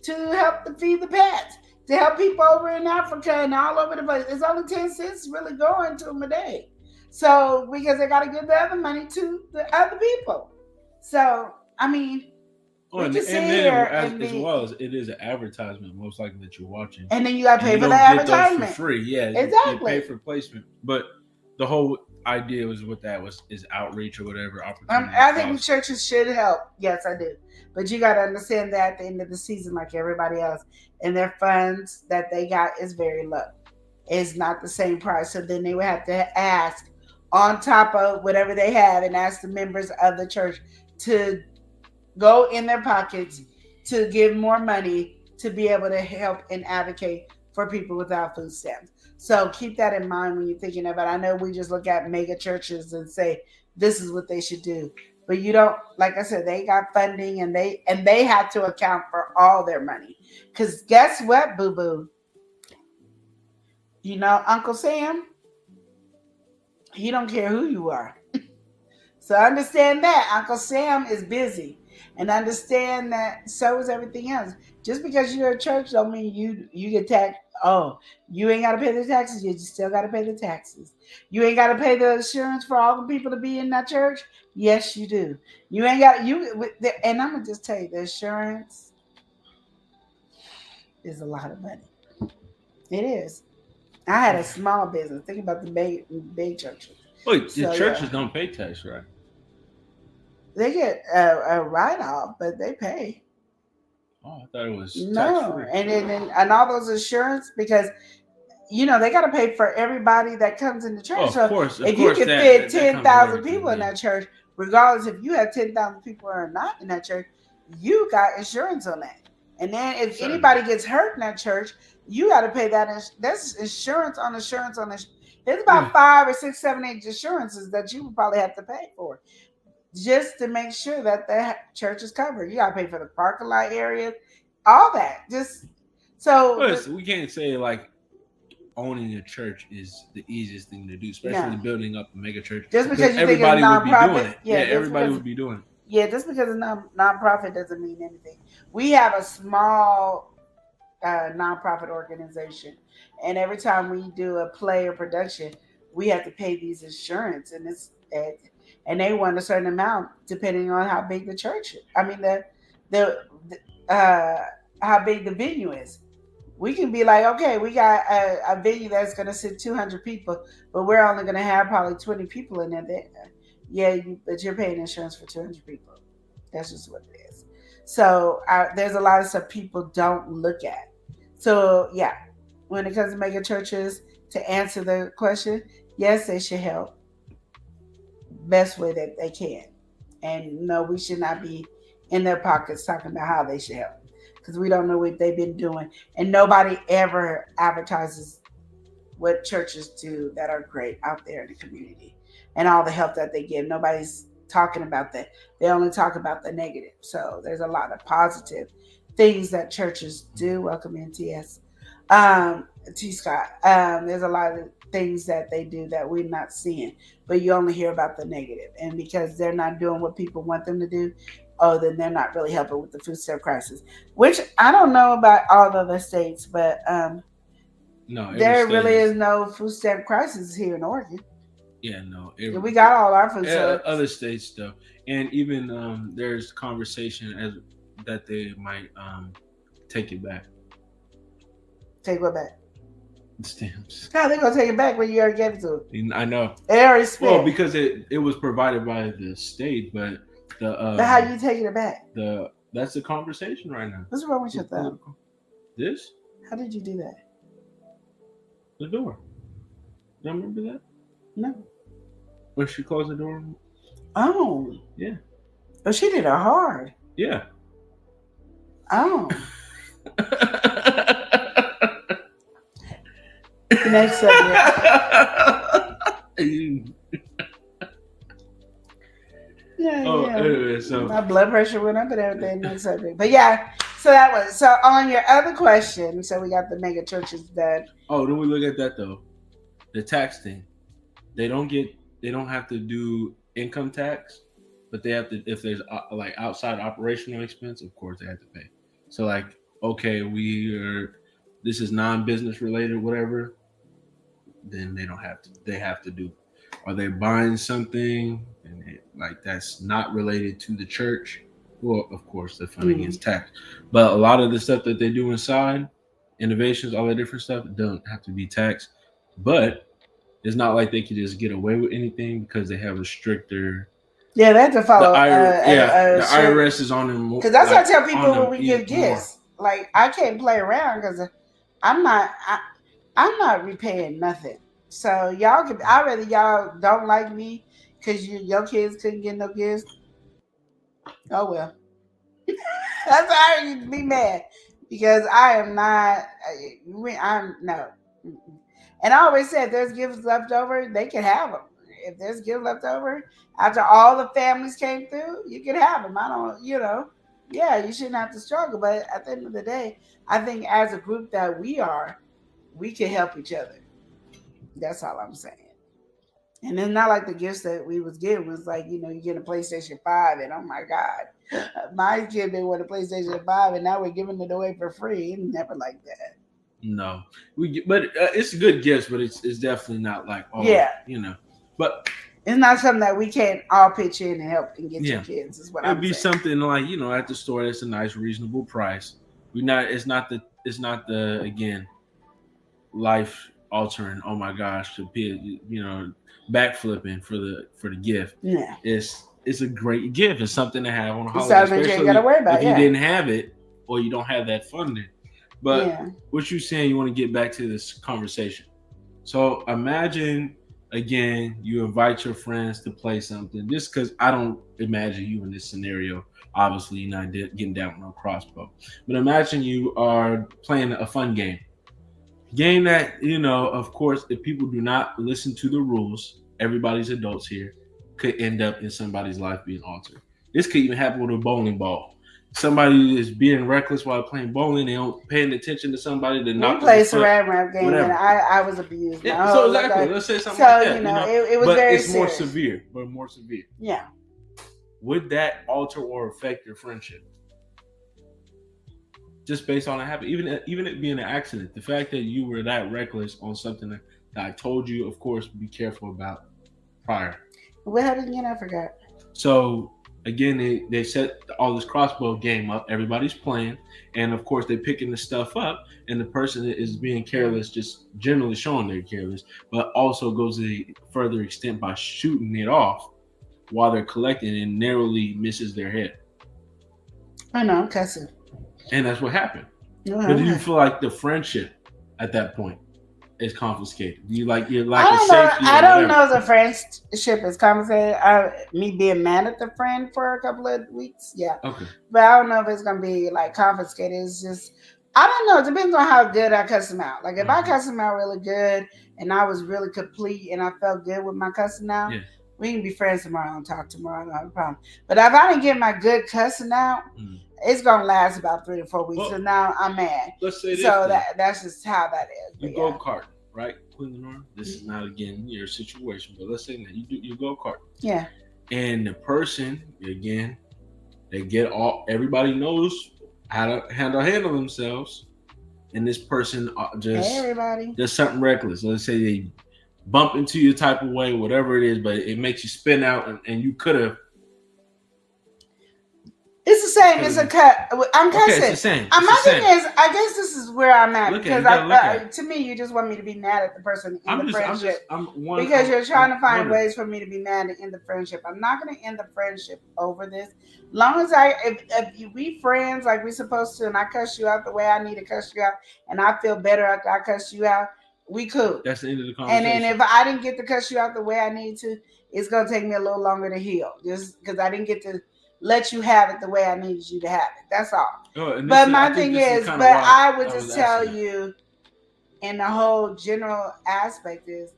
to help to feed the pets, to help people over in Africa and all over the place. It's only 10 cents really going to them a day. So because they got to give the other money to the other people. So, I mean, as well as it is an advertisement, most likely that you're watching, and then you got to pay for the advertisement for free. Yeah, exactly. You pay for placement, but the whole idea was what that is outreach or whatever opportunity. I think churches should help. Yes, I do, but you got to understand that at the end of the season, like everybody else, and their funds that they got is very low. It's not the same price, so then they would have to ask on top of whatever they have, and ask the members of the church to go in their pockets to give more money to be able to help and advocate for people without food stamps. So keep that in mind when you're thinking about it. I know we just look at mega churches and say this is what they should do, but you don't. Like I said, they got funding and they have to account for all their money. Because guess what, boo boo? Uncle Sam, he don't care who you are. So understand that Uncle Sam is busy. And understand that so is everything else. Just because you're a church don't mean you get taxed. Oh, you ain't got to pay the taxes. You still got to pay the taxes. You ain't got to pay the insurance for all the people to be in that church. Yes, you do. You ain't got and I'm gonna just tell you, the insurance is a lot of money. It is. I had a small business. Think about the big churches. Wait, the churches don't pay tax, right? They get a write-off, but they pay. Oh, I thought it was tax-free. And all those insurance, because they got to pay for everybody that comes in the church. Oh, of course. If you can fit 10,000 people in that church, regardless if you have 10,000 people or not in that church, you got insurance on that. And then if anybody gets hurt in that church, you got to pay that. That's insurance on insurance on insurance. There's about 5 or 6, 7, 8 insurances that you would probably have to pay for, just to make sure that the church is covered. You got to pay for the parking lot area, all that. Just so we can't say like owning a church is the easiest thing to do, especially building up a mega church. Just because everybody would be doing it. Yeah, everybody would be doing it. Yeah, just because it's non-profit doesn't mean anything. We have a small non-profit organization, and every time we do a play or production, we have to pay these insurance, and they want a certain amount depending on how big the church is. I mean, how big the venue is. We can be like, okay, we got a venue that's going to sit 200 people, but we're only going to have probably 20 people in there. But you're paying insurance for 200 people. That's just what it is. So there's a lot of stuff people don't look at. So yeah, when it comes to mega churches, to answer the question, yes, they should help best way that they can. And no, we should not be in their pockets talking about how they should help, because we don't know what they've been doing. And nobody ever advertises what churches do that are great out there in the community and all the help that they give. Nobody's talking about that. They only talk about the negative. So there's a lot of positive things that churches do. Welcome in, TS. T. Scott. There's a lot of things that they do that we're not seeing, but you only hear about the negative. And because they're not doing what people want them to do, then they're not really helping with the food stamp crisis, which I don't know about all the other states, but No, there really is no food stamp crisis here in Oregon. Yeah, no. We got all our food stamps. Other states though, and even there's conversation that they might take it back. Take what back? The stamps. How they gonna take it back when you already gave it to them? I know. They already spent. Well, because it was provided by the state, but but how you taking it back? That's the conversation right now. What's wrong with your thumb? This? How did you do that? The door. You don't remember that? No. When she closed the door? Oh. Yeah. Oh, she did it hard. Yeah. Oh. Next subject. Anyway, so my blood pressure went up and everything. Next subject. But yeah, so that was so on your other question. So we got the mega churches done. Oh, then we look at that though. The tax thing. They don't have to do income tax, but they have to, if there's like outside operational expense, of course they have to pay. So like, okay, this is non-business related, whatever, then they don't have to. They have to do. Are they buying something and that's not related to the church? Well, of course, the funding is taxed. But a lot of the stuff that they do inside, innovations, all that different stuff, don't have to be taxed. But it's not like they could just get away with anything because they have a stricter. Yeah, they have to follow. The IRS is on them. Because that's what I tell people when we give gifts. More. Like I can't play around because I'm not repaying nothing. So I'd rather y'all don't like me because your kids couldn't get no gifts. Oh well, that's why I used to be mad because I am not. I'm no. And I always said, if there's gifts left over, they can have them. If there's gifts left over after all the families came through, you can have them. I don't, yeah, you shouldn't have to struggle. But at the end of the day, I think as a group that we can help each other. That's all I'm saying. And it's not like the gifts that we was getting was like, you get a PlayStation 5 and oh my God, my kid didn't want a PlayStation 5 and now we're giving it away for free. It's never like that. No, but it's good gifts, but it's definitely not like but it's not something that we can't all pitch in and help and get your kids. Is what it'd be saying. Something like at the store that's a nice reasonable price. It's not the again life altering. Oh my gosh, to be backflipping for the gift. Yeah, it's a great gift. It's something to have on a holiday, especially you gotta worry about, if you didn't have it or you don't have that funding. But what you're saying, you want to get back to this conversation. So imagine, again, you invite your friends to play something. Just because I don't imagine you in this scenario. Obviously, you're not getting down with no crossbow. But imagine you are playing a fun game. Game that, of course, if people do not listen to the rules, everybody's adults here, could end up in somebody's life being altered. This could even happen with a bowling ball. Somebody is being reckless while playing bowling. They don't paying attention to somebody. They not play saran wrap game, and I was abused. Yeah, so exactly. Let's say something like that. It was very serious. More severe. Yeah. Would that alter or affect your friendship? Just based on it happening, even it being an accident, the fact that you were that reckless on something that I told you, of course, be careful about prior. What happened again? I forgot. So. Again, they set all this crossbow game up. Everybody's playing. And, of course, they're picking the stuff up. And the person is being careless, just generally showing they're careless, but also goes to the further extent by shooting it off while they're collecting and narrowly misses their head. I know, I'm cussing. And that's what happened. But do you feel like the friendship at that point is confiscated? Do you like your lack of safety? I don't know if the friendship is confiscated. Me being mad at the friend for a couple of weeks, yeah. Okay. But I don't know if it's gonna be like confiscated. It's just I don't know. It depends on how good I cuss him out. Like if I cuss him out really good and I was really complete and I felt good with my cussing out, we can be friends tomorrow and talk tomorrow. I don't have a problem. But if I didn't get my good cussing out, it's gonna last about 3 to 4 weeks. So now I'm mad. Let's say this. So that's just how that is. You go kart, right, Queen Lenore? This is not again your situation, but let's say that you go kart. Yeah. And the person again, they get everybody knows how to handle themselves. and this person Hey, everybody. does something reckless. Let's say they bump into you type of way, whatever it is, but it makes you spin out, and you could have. It's the same. It's a cut. I'm cussing. It's the same. My thing is, I guess this is where I'm at because to me, you just want me to be mad at the person in the friendship because you're trying to find ways for me to be mad and end the friendship. I'm not going to end the friendship over this. Long as if we friends like we're supposed to, and I cuss you out the way I need to cuss you out, and I feel better after I cuss you out, we cool. That's the end of the conversation. And then if I didn't get to cuss you out the way I need to, it's going to take me a little longer to heal, just because I didn't get to let you have it the way I needed you to have it. That's all. But my thing is, I would just tell you, in the whole general aspect is,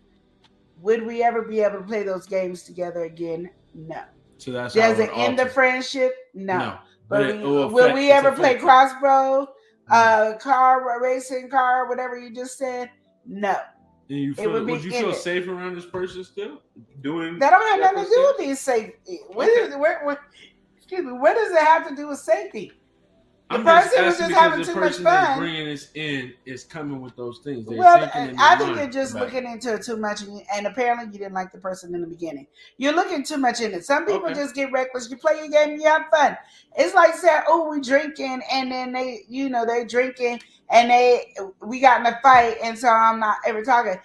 would we ever be able to play those games together again? No. So that's does it end the friendship? No. But will we ever play crossbow, car racing, whatever you just said? No. And you feel, would you feel safe around this person still doing that? Don't have nothing to do with these safety. Excuse me. What does it have to do with safety? The person was just having too much fun. Bringing this in is coming with those things. I think you're just looking into it too much, and apparently you didn't like the person in the beginning. You're looking too much in it. Some people just get reckless. You play your game, and you have fun. It's like saying, "Oh, we drinking," and then they drinking, and we got in a fight, and so I'm not ever talking.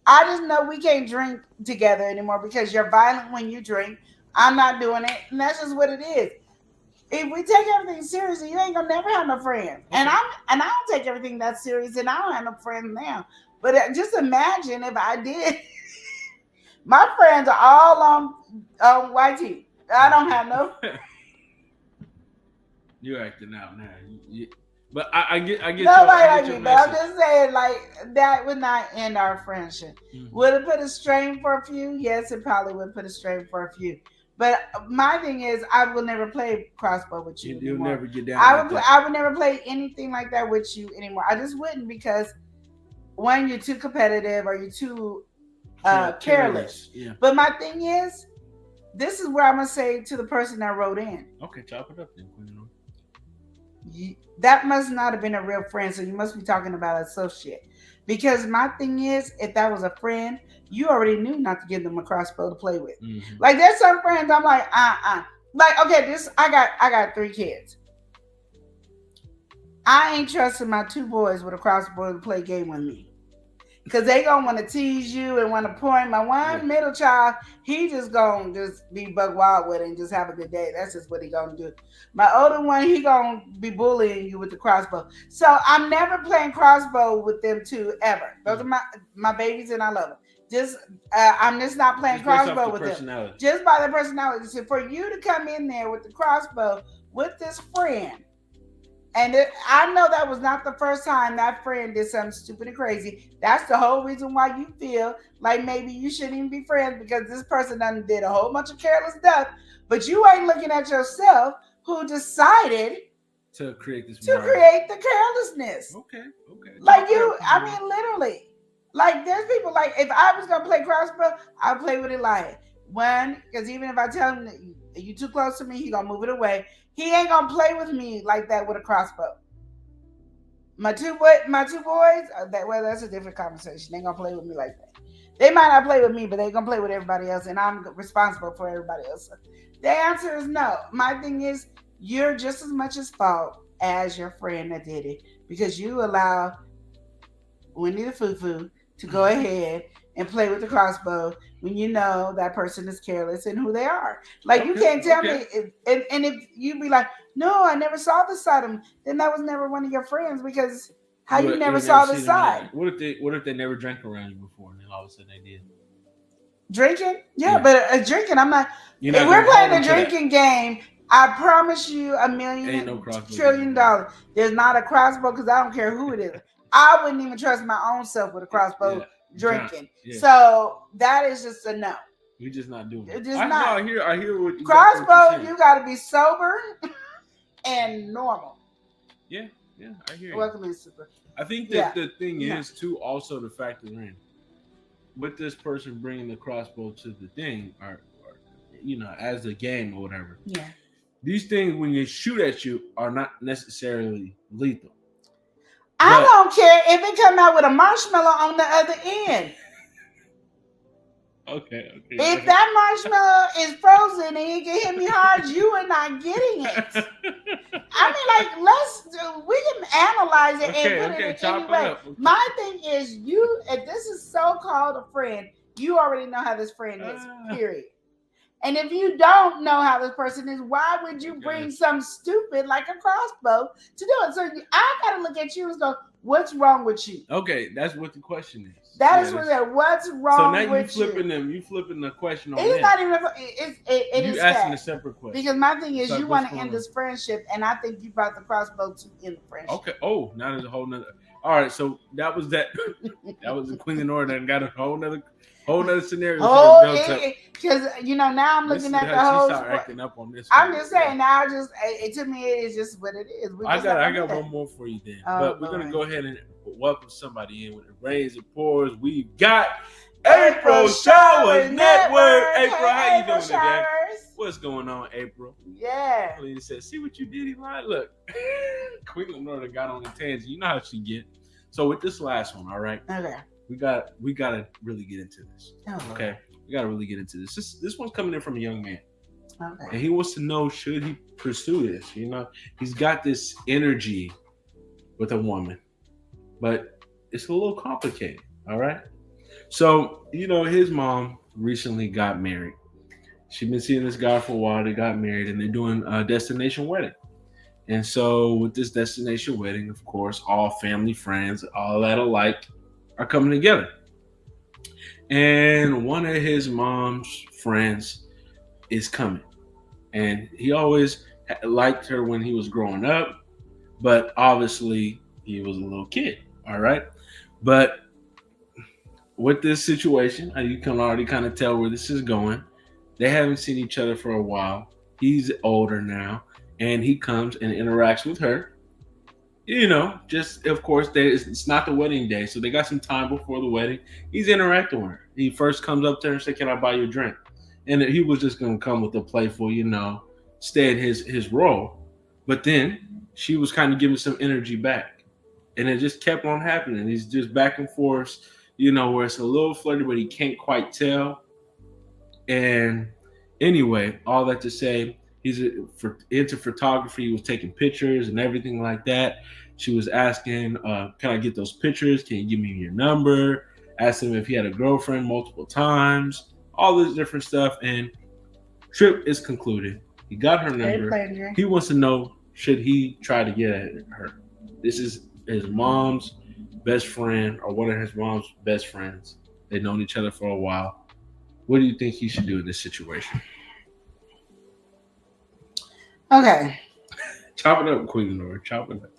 I just know we can't drink together anymore because you're violent when you drink. I'm not doing it, and that's just what it is. If we take everything seriously, you ain't gonna never have no friends. And I don't take everything that serious, and I don't have no friends now. But just imagine if I did. My friends are all on YT. I don't have no. You're acting out now. But I get. Nobody like me, but I'm just saying, like, that would not end our friendship. Mm-hmm. Would it put a strain for a few? Yes, it probably would put a strain for a few. But my thing is, I will never play crossbow with you anymore. You'll never get down. I would never play anything like that with you anymore. I just wouldn't because, one, you're too competitive or you're too careless. Yeah. But my thing is, this is where I'm going to say to the person that wrote in. Okay, chop it up then. That must not have been a real friend, so you must be talking about an associate. Because my thing is, if that was a friend, you already knew not to give them a crossbow to play with. Mm-hmm. Like, there's some friends I'm like, Like, okay, I got 3 kids. I ain't trusting my 2 boys with a crossbow to play a game with me. Because they going to want to tease you and want to point. My one middle child, he just going to just be buck wild with it and just have a good day. That's just what he going to do. My older one, he going to be bullying you with the crossbow. So I'm never playing crossbow with them 2 ever. Those are my babies and I love them. I'm just not playing crossbow with them. Just by the personality. So for you to come in there with the crossbow with this friend, and I know that was not the first time that friend did something stupid and crazy. That's the whole reason why you feel like maybe you shouldn't even be friends, because this person done did a whole bunch of careless stuff, but you ain't looking at yourself who decided to create the carelessness. Okay. Like I mean, literally. Like, there's people, like, if I was going to play crossbow, I'd play with it like, one, because even if I tell him that you too close to me, he going to move it away. He ain't going to play with me like that with a crossbow. My two boys, that's a different conversation. They ain't going to play with me like that. They might not play with me, but they going to play with everybody else, and I'm responsible for everybody else. So the answer is no. My thing is, you're just as much at fault as your friend that did it, because you allow Winnie the Foo-Foo to go ahead and play with the crossbow when you know that person is careless and who they are. Like, you can't tell me, and if you be like, no, I never saw the side of them, then that was never one of your friends, because you never saw the side. What if they never drank around you before and then all of a sudden they did? Drinking? Yeah. But drinking, I'm not. If we're playing a drinking game, I promise you $1 trillion. There's not a crossbow, because I don't care who it is. I wouldn't even trust my own self with a crossbow drinking. Yeah. So that is just a no. We're just not doing it. I hear what you crossbow. You got to be sober and normal. Yeah, I hear you. Welcome in, Super. I think that the thing is too, also to factor in with this person bringing the crossbow to the thing, or as a game or whatever. Yeah. These things, when they shoot at you, are not necessarily lethal. I don't care if it come out with a marshmallow on the other end. Okay. If that marshmallow is frozen and it can hit me hard, you are not getting it. I mean, we can analyze it and put it in any way. Okay. My thing is, if this is so-called a friend, you already know how this friend is, period. And if you don't know how this person is, why would you bring some stupid like a crossbow to do it? So I got to look at you and go, what's wrong with you? Okay, that's what the question is. What's wrong with you? So now you flipping the question on It's them. not even, it is asking a separate question. Because my thing is, you want to end this friendship, and I think you brought the crossbow to end the friendship. Okay. Oh, now there's a whole nother. All right, so that was that. That was the Queen of North and got a whole nother scenario. Because now I'm looking at the whole. She started acting up on this. I'm just saying now. To me, it's just what it is. I got one more for you then, but we're gonna go ahead and welcome somebody in. When it rains, it pours. We've got April Showers Network. April, how you doing today? What's going on, April? Yeah. He said, "See what you did, Eli? Look, Queen of North got on the tangent. You know how she get." So with this last one, all right. Okay. We gotta really get into this. Okay, we gotta really get into this. This one's coming in from a young man, and he wants to know, should he pursue this? He's got this energy with a woman, but it's a little complicated. All right, so his mom recently got married. She's been seeing this guy for a while. They got married, and they're doing a destination wedding. And so with this destination wedding, of course, all family, friends, all that alike are coming together. And one of his mom's friends is coming. And he always liked her when he was growing up, but obviously he was a little kid, all right? But with this situation, you can already kind of tell where this is going. They haven't seen each other for a while. He's older now, and he comes and interacts with her. Just of course, it's not the wedding day, so they got some time before the wedding. He's interacting with her. He first comes up to her and says, "Can I buy you a drink?" And he was just gonna come with a playful, stay in his role. But then she was kind of giving some energy back, and it just kept on happening. He's just back and forth, where it's a little flirty, but he can't quite tell. And anyway, all that to say, he's into photography. He was taking pictures and everything like that. She was asking, can I get those pictures? Can you give me your number? Asked him if he had a girlfriend multiple times. All this different stuff. And trip is concluded. He got her number. He wants to know, should he try to get at her? This is his mom's best friend, or one of his mom's best friends. They've known each other for a while. What do you think he should do in this situation? Okay. Chop it up, Queen Nora. Chop it up.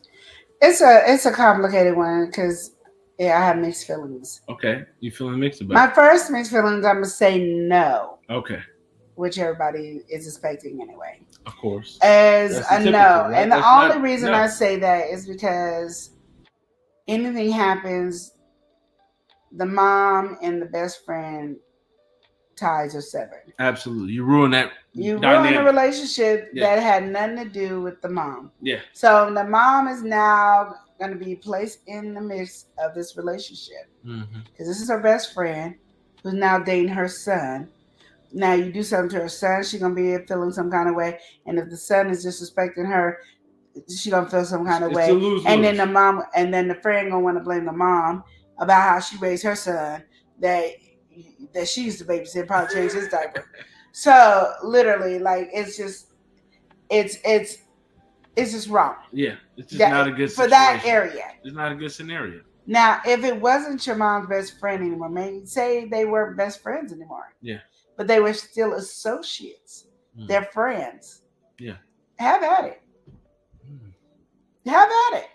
It's a complicated one because I have mixed feelings. Okay. You feeling mixed about it? My first mixed feelings, I'm gonna say no. Okay. Which everybody is expecting anyway. Of course. As a no. Right? And the only reason I say that is because anything happens, the mom and the best friend ties are severed. Absolutely. You ruin that. You ruin a relationship that had nothing to do with the mom. Yeah. So the mom is now going to be placed in the midst of this relationship. Because this is her best friend who's now dating her son. Now you do something to her son, she's going to be feeling some kind of way. And if the son is disrespecting her, she's going to feel some kind of way. And then the mom, and then the friend going to want to blame the mom about how she raised her son, that she used to babysit, probably change his diaper. So literally, it's just wrong. Yeah, it's just not a good situation. For that area. It's not a good scenario. Now, if it wasn't your mom's best friend anymore, maybe say they weren't best friends anymore. Yeah. But they were still associates. They're friends. Yeah. Have at it. Have at it.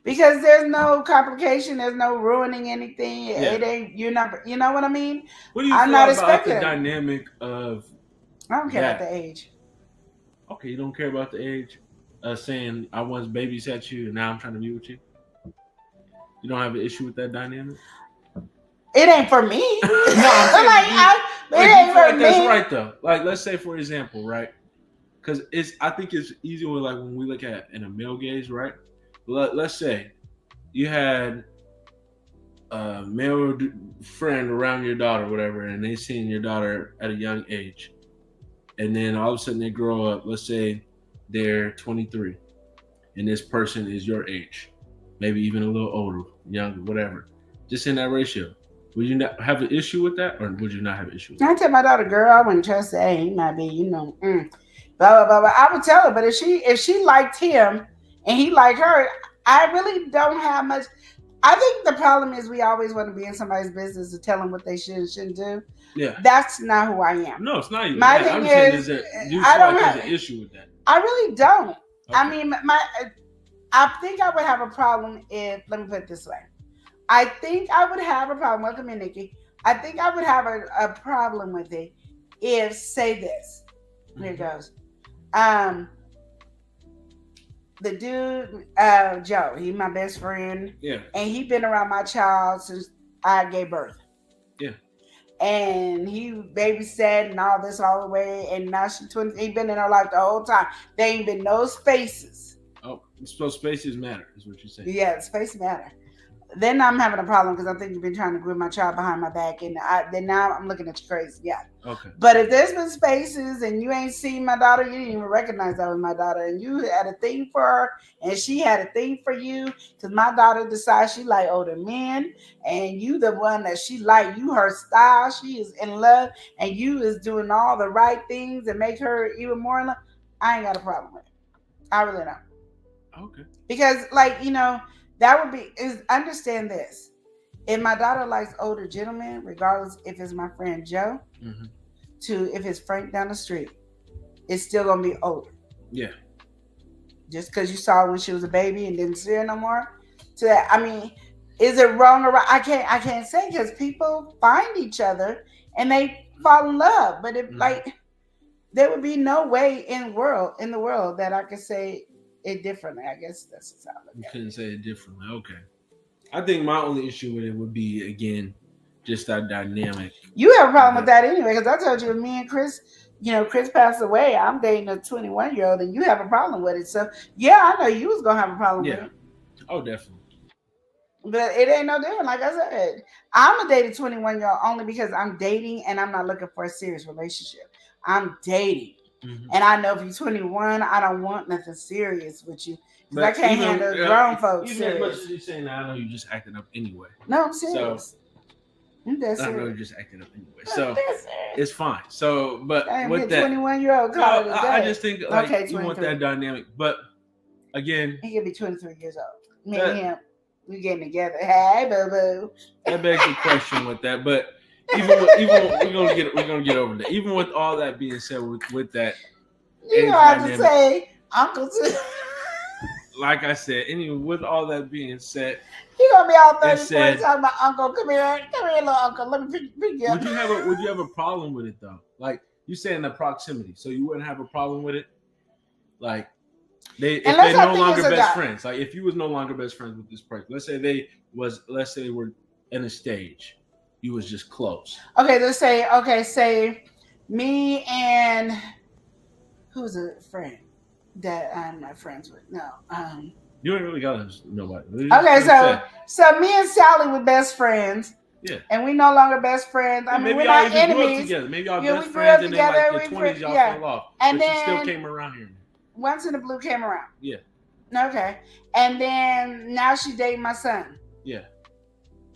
Because there's no complication, there's no ruining anything. Yeah. It ain't, you know what I mean? What do you feel about the dynamic of I don't care about the age. Okay, you don't care about the age? Saying I once babysat you and now I'm trying to be with you? You don't have an issue with that dynamic? It ain't for me. No, it ain't for me. That's right though. Like, let's say for example, right? Because I think it's easier when we look at in a male gaze, right? Let's say you had a male friend around your daughter, whatever, and they seen your daughter at a young age, and then all of a sudden they grow up. Let's say they're 23, and this person is your age, maybe even a little older, younger, whatever. Just in that ratio, would you not have an issue with that, or would you not have an issue with that? I tell my daughter, girl, I wouldn't trust that. Hey, he might be, blah blah blah blah. I would tell her, but if she liked him and he liked her, I really don't have much. I think the problem is we always want to be in somebody's business to tell them what they should and shouldn't do. Yeah, that's not who I am. No, it's not even. My that. thing is, you I don't have an issue with that. I really don't. Okay. I mean, I think I would have a problem if. Let me put it this way. I think I would have a problem. Welcome in, Nikki. I think I would have a problem with it if, say this. Here it goes. The dude, Joe, he my best friend. Yeah. And he been around my child since I gave birth. Yeah. And he babysat and all this all the way. And now she's 20. He been in her life the whole time. There ain't been no spaces. Oh, so spaces matter, is what you're saying. Yeah, space matter. Then I'm having a problem because I think you've been trying to groom my child behind my back, and then now I'm looking at you crazy. Yeah. Okay. But if there's been spaces and you ain't seen my daughter, you didn't even recognize that was my daughter, and you had a thing for her, and she had a thing for you, because my daughter decides she like older men, and you the one that she like, you her style, she is in love, and you is doing all the right things and make her even more in love. I ain't got a problem with it. I really don't. Okay. Because that would be, understand this. If my daughter likes older gentlemen, regardless if it's my friend Joe, to if it's Frank down the street, it's still gonna be older. Yeah. Just because you saw her when she was a baby and didn't see her no more. To that, I mean, is it wrong or right? I can't say, because people find each other and they fall in love. But if there would be no way in the world that I could say it differently. I guess that's the sound. You couldn't say it differently. Okay. I think my only issue with it would be, again, just that dynamic. You have a problem with that anyway, because I told you, me and Chris, Chris passed away. I'm dating a 21-year-old, and you have a problem with it. So yeah, I know you was gonna have a problem with it. Oh, definitely. But it ain't no different. Like I said, I'm a dated 21-year-old only because I'm dating and I'm not looking for a serious relationship. I'm dating. And I know if you're 21, I don't want nothing serious with you. Because I can't handle grown folks. Even as much as you're saying that, I know you're just acting up anyway. No, I'm serious. I know you're just acting up anyway. So it's fine. So, but with that 21-year-old, I just think you want that dynamic. But again, he could be 23 years old. Me and him, we getting together. Hey, boo boo. That begs the question with that. But even we're gonna get over that. Even with all that being said, with that, you know, I have to say, Uncle too. Like I said, anyway, with all that being said, you gonna be all 30 talking about Uncle. Come here, little Uncle. Let me pick you up. Would you have a problem with it though? Like you saying the proximity, so you wouldn't have a problem with it, like. If they're no longer best friends, like if you was no longer best friends with this person, let's say they were in a stage, you was just close. Okay, say me and who's a friend that I'm not friends with? No, you ain't really got nobody. Okay, so me and Sally were best friends. Yeah, and we no longer best friends. I mean, we're not enemies. Together. Maybe y'all best friends, and then like the 20s y'all fell off, and but then you still came around here. Once in the Blue came around. Yeah. Okay. And then now she dating my son. Yeah.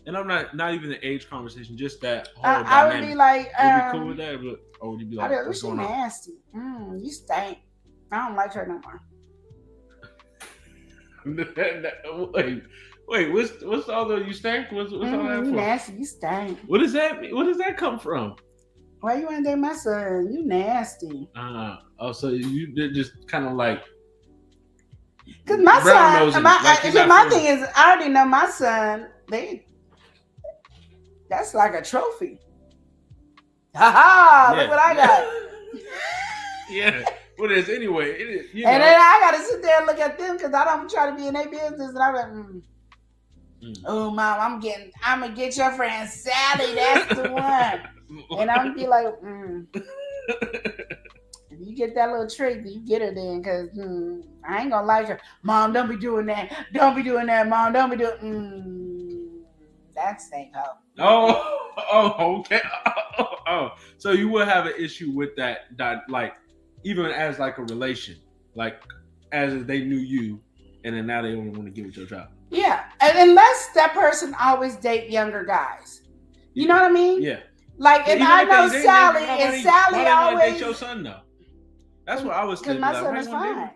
And I'm not even the age conversation, just that whole dynamic. I would be like, would you be cool with that? Or would you be like, what's going on? Nasty. You stink. I don't like her no more. Wait, what's all the you stink? What's all that for? You nasty, you stink. What does that mean? What does that come from? Why you want to date my son? You nasty. So you just kind of like. Because my son, my thing is, I already know my son. That's like a trophy. Ha! Look what I got. Yeah. What it is anyway? It is. And then I gotta sit there and look at them because I don't try to be in their business, and I'm like, oh, Mom, I'm gonna get your friend Sally. That's the one. And I'm gonna be like, if you you get that little trick, you get her then, because I ain't gonna like her. Mom, don't be doing that. Don't be doing that, Mom. Don't be doing. That's ain't hoe. Okay. So you would have an issue with that, like, even as like a relation, like as they knew you, and then now they don't want to get with your child. Yeah, and unless that person always date younger guys. You know what I mean? Yeah. Like if I know Sally and Sally always date your son though. That's what I was thinking. Because my son is fine.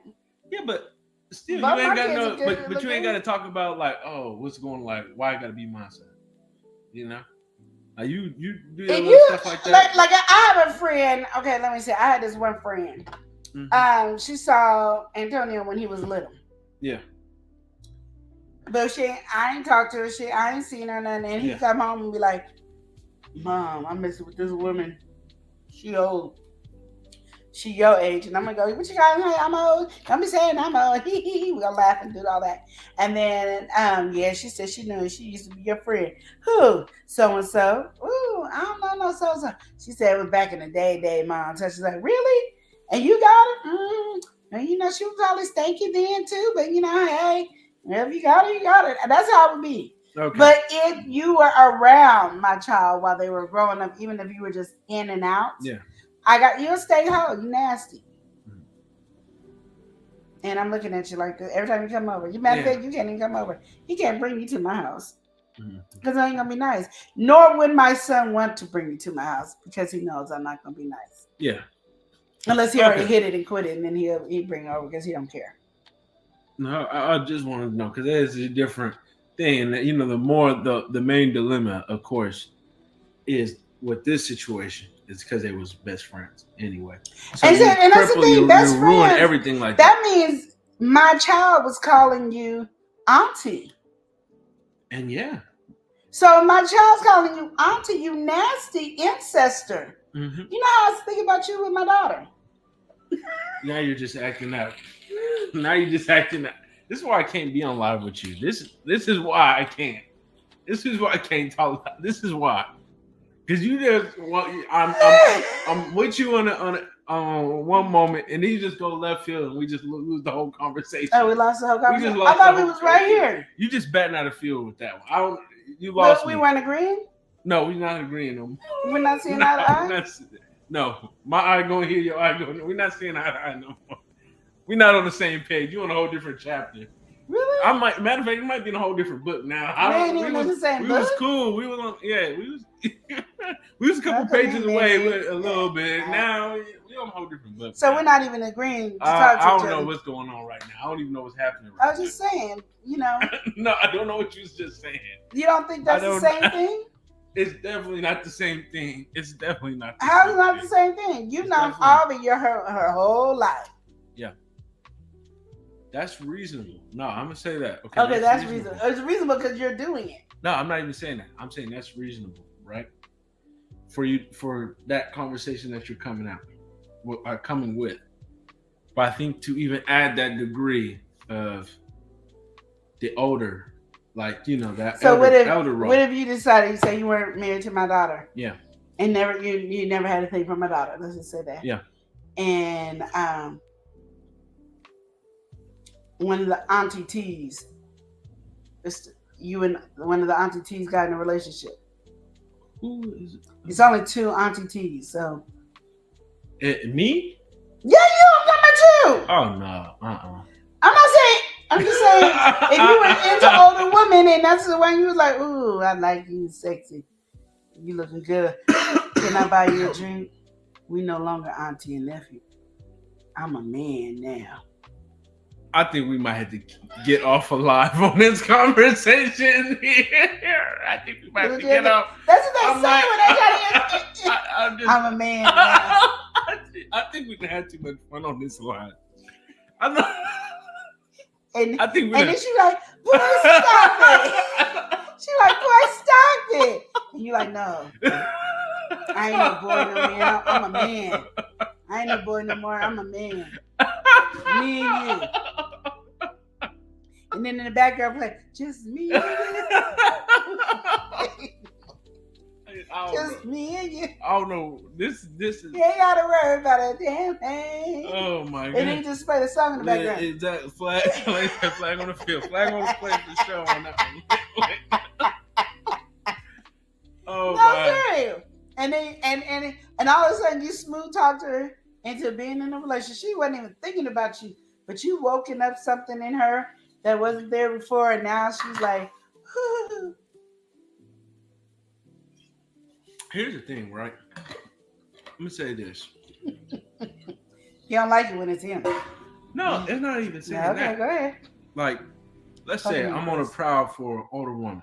Yeah, but still, you ain't got no. But you ain't got to talk about like, oh, what's going like? Why I got to be my son? You know, like you do stuff like that. Like I have a friend. Okay, let me say, I had this one friend. Mm-hmm. She saw Antonio when he was little. Yeah. But I ain't talked to her. I ain't seen her nothing. And he come home and be like, Mom, I'm messing with this woman. She old. She your age. And I'm going to go, what you got? I'm old. Don't be saying I'm old. We're going to laugh and do all that. And then, she said she knew she used to be your friend. Who? So-and-so. Ooh, I don't know no so-and-so. She said it was back in the day, Mom. So she's like, really? And you got it? And you know, she was probably stanky then too. But, you know, hey, if you got it, you got it. That's how it would be. Okay. But if you were around my child while they were growing up, even if you were just in and out, you'll stay home. You nasty. Mm-hmm. And I'm looking at you like this every time you come over. You matter of fact, you can't even come over. He can't bring you to my house because it ain't gonna be nice. Nor would my son want to bring you to my house because he knows I'm not gonna be nice. Yeah. Unless he already hit it and quit it, and then he'll bring it over because he don't care. No, I just wanted to know because there's a different thing. And, you know, the main dilemma, of course, is with this situation is because they was best friends anyway. So and that's the thing, best friends. Ruin everything like that. That means my child was calling you auntie. And so my child's calling you auntie, you nasty incester. Mm-hmm. You know how I was thinking about you with my daughter. Now you're just acting out. This is why I can't be on live with you. This is why I can't. This is why I can't talk. This is why. Because you just I'm with you on one moment, and then you just go left field, and we just lose the whole conversation. Oh, we lost the whole conversation. I thought we was right here. You just batting out of field with that one. You lost. We weren't agreeing. No, we're not agreeing no more. We're not seeing eye to eye. No, my eye going here, your eye going. We're not seeing eye to eye no more. We're not on the same page. You're on a whole different chapter. Really? Matter of fact, you might be in a whole different book now. We was cool. We was on. Yeah, we was. We was a couple pages away with a little bit. Now we're on a whole different book. So we're not even agreeing to talk to each other. I don't know what's going on right now. I don't even know what's happening. I was just saying, you know. No, I don't know what you was just saying. You don't think that's the same thing? It's definitely not the same thing. It's definitely not. How's it not the same thing? You've known Aubrey her whole life. Yeah. That's reasonable. No, I'm gonna say that. Okay, that's reasonable. It's reasonable because you're doing it. No, I'm not even saying that. I'm saying that's reasonable, right? For that conversation that you're coming with. But I think to even add that degree of the older, like, you know, that so elder role. What if you decided, you say you weren't married to my daughter? Yeah. And you never had a thing for my daughter. Let's just say that. Yeah. And one of the auntie T's, you and one of the auntie T's got in a relationship. Who is it? It's only two auntie T's, so. Me? Yeah, you. I'm talking about you. Oh no. I'm not saying. I'm just saying if you were into older women and that's the one you was like, ooh, I like you, sexy, you looking good. Can I buy you a drink? We no longer auntie and nephew. I'm a man now. I think we might have to get off alive on this conversation here. I think we might have to get off. That's what they say when they got in. I'm a man now. I think we can have too much fun on this line. And I think and then she like, boy, stop it. She like, boy, stop it. And you like, no. I ain't no boy no more. I'm a man. I ain't no boy no more. I'm a man. Me and you. And then in the background play, just me. I Just me and you. Oh no, this is. You ain't gotta worry about a damn thing. Oh my god! And he just play the song in the background. Exactly. Flag on the field. Flag on the play for the show on that one. Oh my! And then and all of a sudden you smooth talked her into being in a relationship. She wasn't even thinking about you, but you woken up something in her that wasn't there before, and now she's like, whoo. Here's the thing, right? Let me say this. You don't like it when it's him. No, it's not even saying okay, that. Go ahead. Like, let's say I'm on a prowl for an older woman.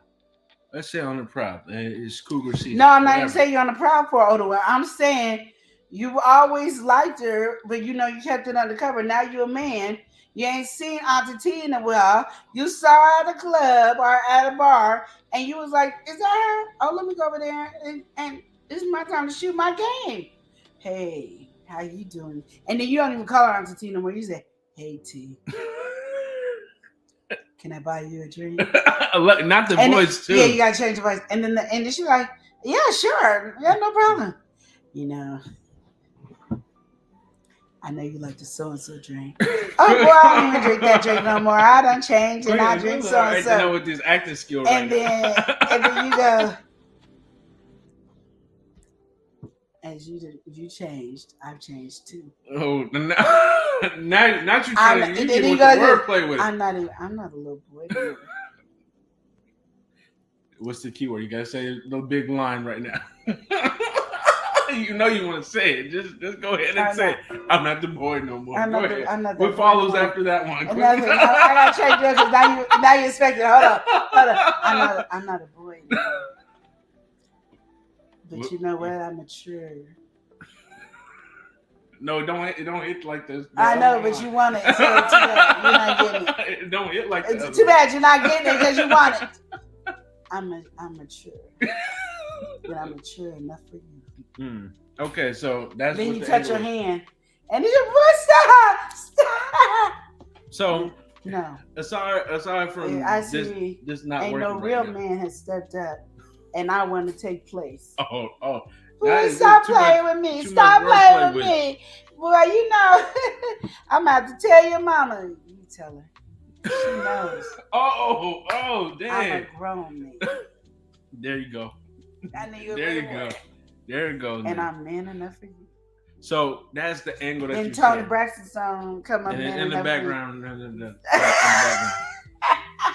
Let's say on the prowl. It's cougar season. No, I'm not even saying you're on the prowl for an older one. I'm saying you always liked her, but you kept it undercover. Now you're a man. You ain't seen Auntie T in a while. You saw her at a club or at a bar, and you was like, "Is that her? Oh, let me go over there and this is my time to shoot my game." Hey, how you doing? And then you don't even call her Auntie T no more. You say, "Hey T, can I buy you a drink?" Not the voice too. Yeah, you gotta change the voice. And then she's like, "Yeah, sure, yeah, no problem." I know you like the so-and-so drink. Oh, boy, I don't even drink that drink no more. I done changed and I drink so-and-so. I know with this acting skill and then you go, as you changed, I've changed too. Oh, now you're trying to use the wordplay with it. I'm not a little boy. What's the key word? You gotta say the big line right now. You know you want to say it. Just go ahead and say it. I'm not the boy no more. I'm not what follows after that one? I gotta change that because now you expect it. Hold on. I'm not a boy anymore. But you know what? I'm mature. No, don't hit like this. I know, but you want it. So too bad you're not getting it. Don't hit like that. It's too bad you're not getting it because you want it. I'm mature. But I'm mature enough for you. Okay, so that's then what you touch your hand, and then you stop. So no. Aside from this not ain't working, no real man has stepped up, and I want to take place. Oh. Please stop playing with me. Stop playing with me, boy. I'm about to tell your mama. You tell her. She knows. Oh, damn. I'm a grown man. There you go. There you go. And I'm man enough for you. So that's the angle that and you Tony said. Braxton song come up in the background.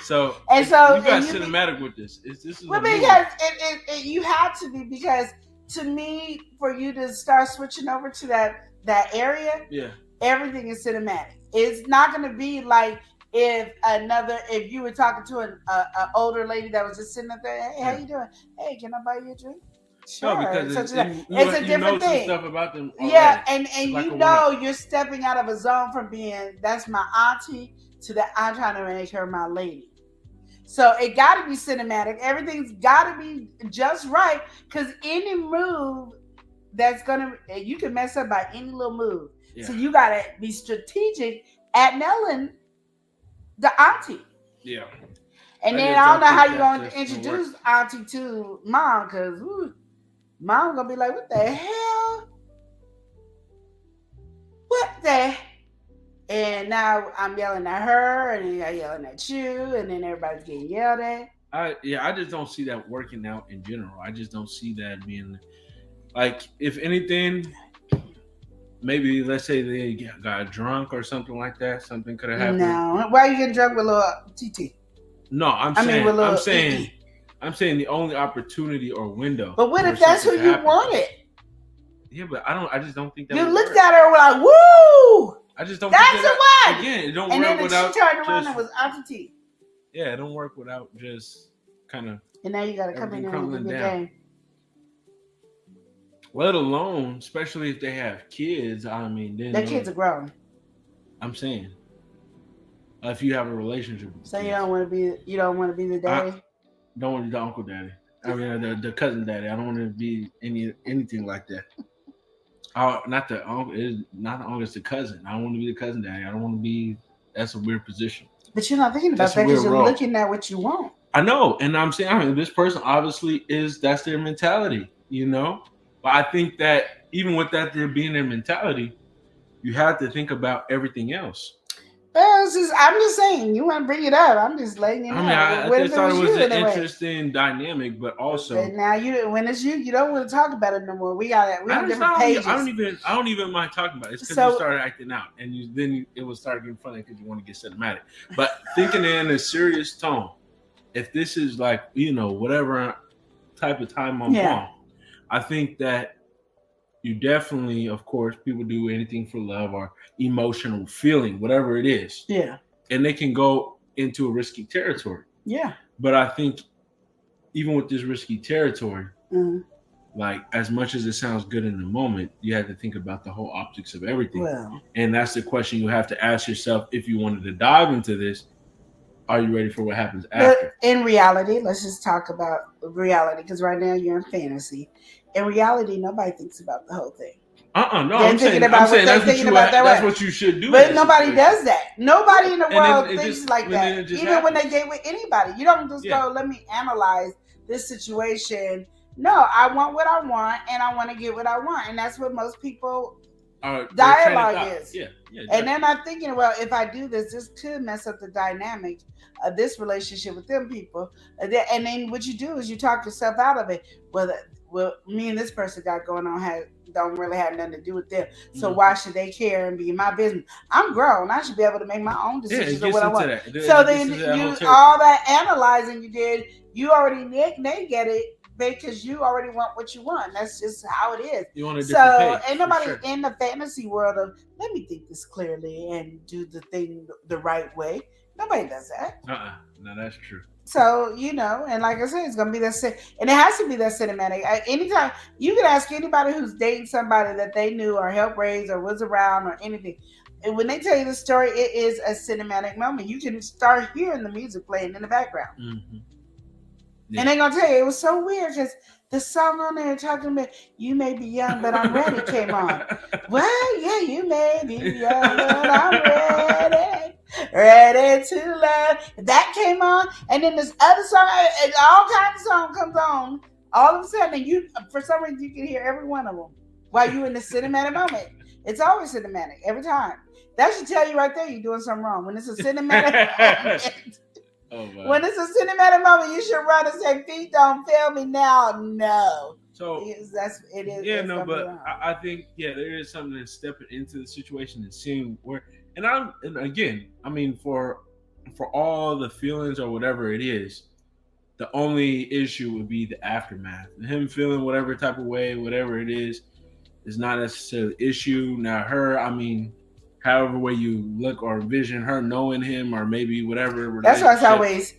So you got cinematic with this. This is because you have to be, because to me, for you to start switching over to that area, everything is cinematic. It's not going to be like if you were talking to an older lady that was just sitting up there. Hey, how you doing? Hey, can I buy you a drink? Sure. No, because it's a different thing. Stuff about them already. Yeah, and like you're stepping out of a zone from being that's my auntie to that I'm trying to make her my lady. So it got to be cinematic. Everything's got to be just right, because any move you can mess up by any little move. Yeah. So you got to be strategic at nailing the auntie. Yeah. And then I don't know how you're going to introduce auntie to mom, because mom going to be like, what the hell? What the? And now I'm yelling at her, and then I'm yelling at you, and then everybody's getting yelled at. I just don't see that working out in general. I just don't see that being like, if anything, maybe let's say they got drunk or something like that. Something could have happened. No, why are you getting drunk with little TT? No, I'm saying the only opportunity or window. But what if that's who you wanted? Yeah, but I just don't think that. You looked at her like, woo! I just don't. That's the one. Again, it don't and work then without. She turned around and was Auntie T. Yeah, it don't work without just kind of. And now you got to come in there and do the game. Let alone, especially if they have kids. I mean, then their kids are grown. I'm saying, if you have a relationship with so kids. you don't want to be the daddy. Don't want to be the uncle daddy. I mean, the cousin daddy. I don't want to be anything like that. Not the uncle. It's not the uncle. It's the cousin. I don't want to be the cousin daddy. I don't want to be. That's a weird position. But you're not thinking about that because you're looking at what you want. I know, and I'm saying, this person obviously that's their mentality. you know. But I think that even with that there being their mentality, you have to think about everything else. Well, I'm just saying, you want to bring it up. I'm just letting you know. I mean, I just thought it was an interesting dynamic, but also now when it's you don't want to talk about it no more. We got different pages. I don't even mind talking about it. It's because you started acting out, and then it will start getting funny because you want to get cinematic. But thinking in a serious tone, if this is like whatever type of time I'm on, I think that you definitely, of course, people do anything for love or emotional feeling, whatever it is. Yeah. And they can go into a risky territory. Yeah. But I think even with this risky territory, like as much as it sounds good in the moment, you have to think about the whole optics of everything. Well, and that's the question you have to ask yourself if you wanted to dive into this. Are you ready for what happens after? But in reality, let's just talk about reality, because right now you're in fantasy. In reality, nobody thinks about the whole thing. No, I'm saying that's what you should do. But nobody does that. Nobody in the world thinks like that. Even when they date with anybody, you don't just go, let me analyze this situation. No, I want what I want, and I want to get what I want, and that's what most people dialogue is. Yeah. And they're not thinking, well, if I do this, this could mess up the dynamic of this relationship with them people. And then what you do is you talk yourself out of it. Well, me and this person got going on don't really have nothing to do with them. So why should they care and be in my business? I'm grown. I should be able to make my own decisions of what I want. So then all that analyzing you did, you already negated because you already want what you want. That's just how it is. You want a different page, ain't nobody in the fantasy world of let me think this clearly and do the thing the right way. Nobody does that. No, that's true. So, and like I said, it's going to be and it has to be that cinematic. Anytime, you can ask anybody who's dating somebody that they knew or helped raise or was around or anything. And when they tell you the story, it is a cinematic moment. You can start hearing the music playing in the background. Mm-hmm. Yeah. And they're going to tell you, it was so weird because the song on there talking about, you may be young, but I'm ready came on. Well, yeah, you may be young, but I'm ready to love. That came on, and then this other song, and all kinds of song comes on. All of a sudden, for some reason, you can hear every one of them while you're in the cinematic moment. It's always cinematic every time. That should tell you right there you're doing something wrong. When it's a cinematic moment, when it's a cinematic moment, you should run and say, "Feet don't fail me now." No. So it is. Yeah, no, but I think there is something that's stepping into the situation and seeing where. And again, I mean, for all the feelings or whatever it is, the only issue would be the aftermath. Him feeling whatever type of way, whatever it is not necessarily the issue. Now her, I mean, however way you look or envision her knowing him or maybe whatever. That's why it's always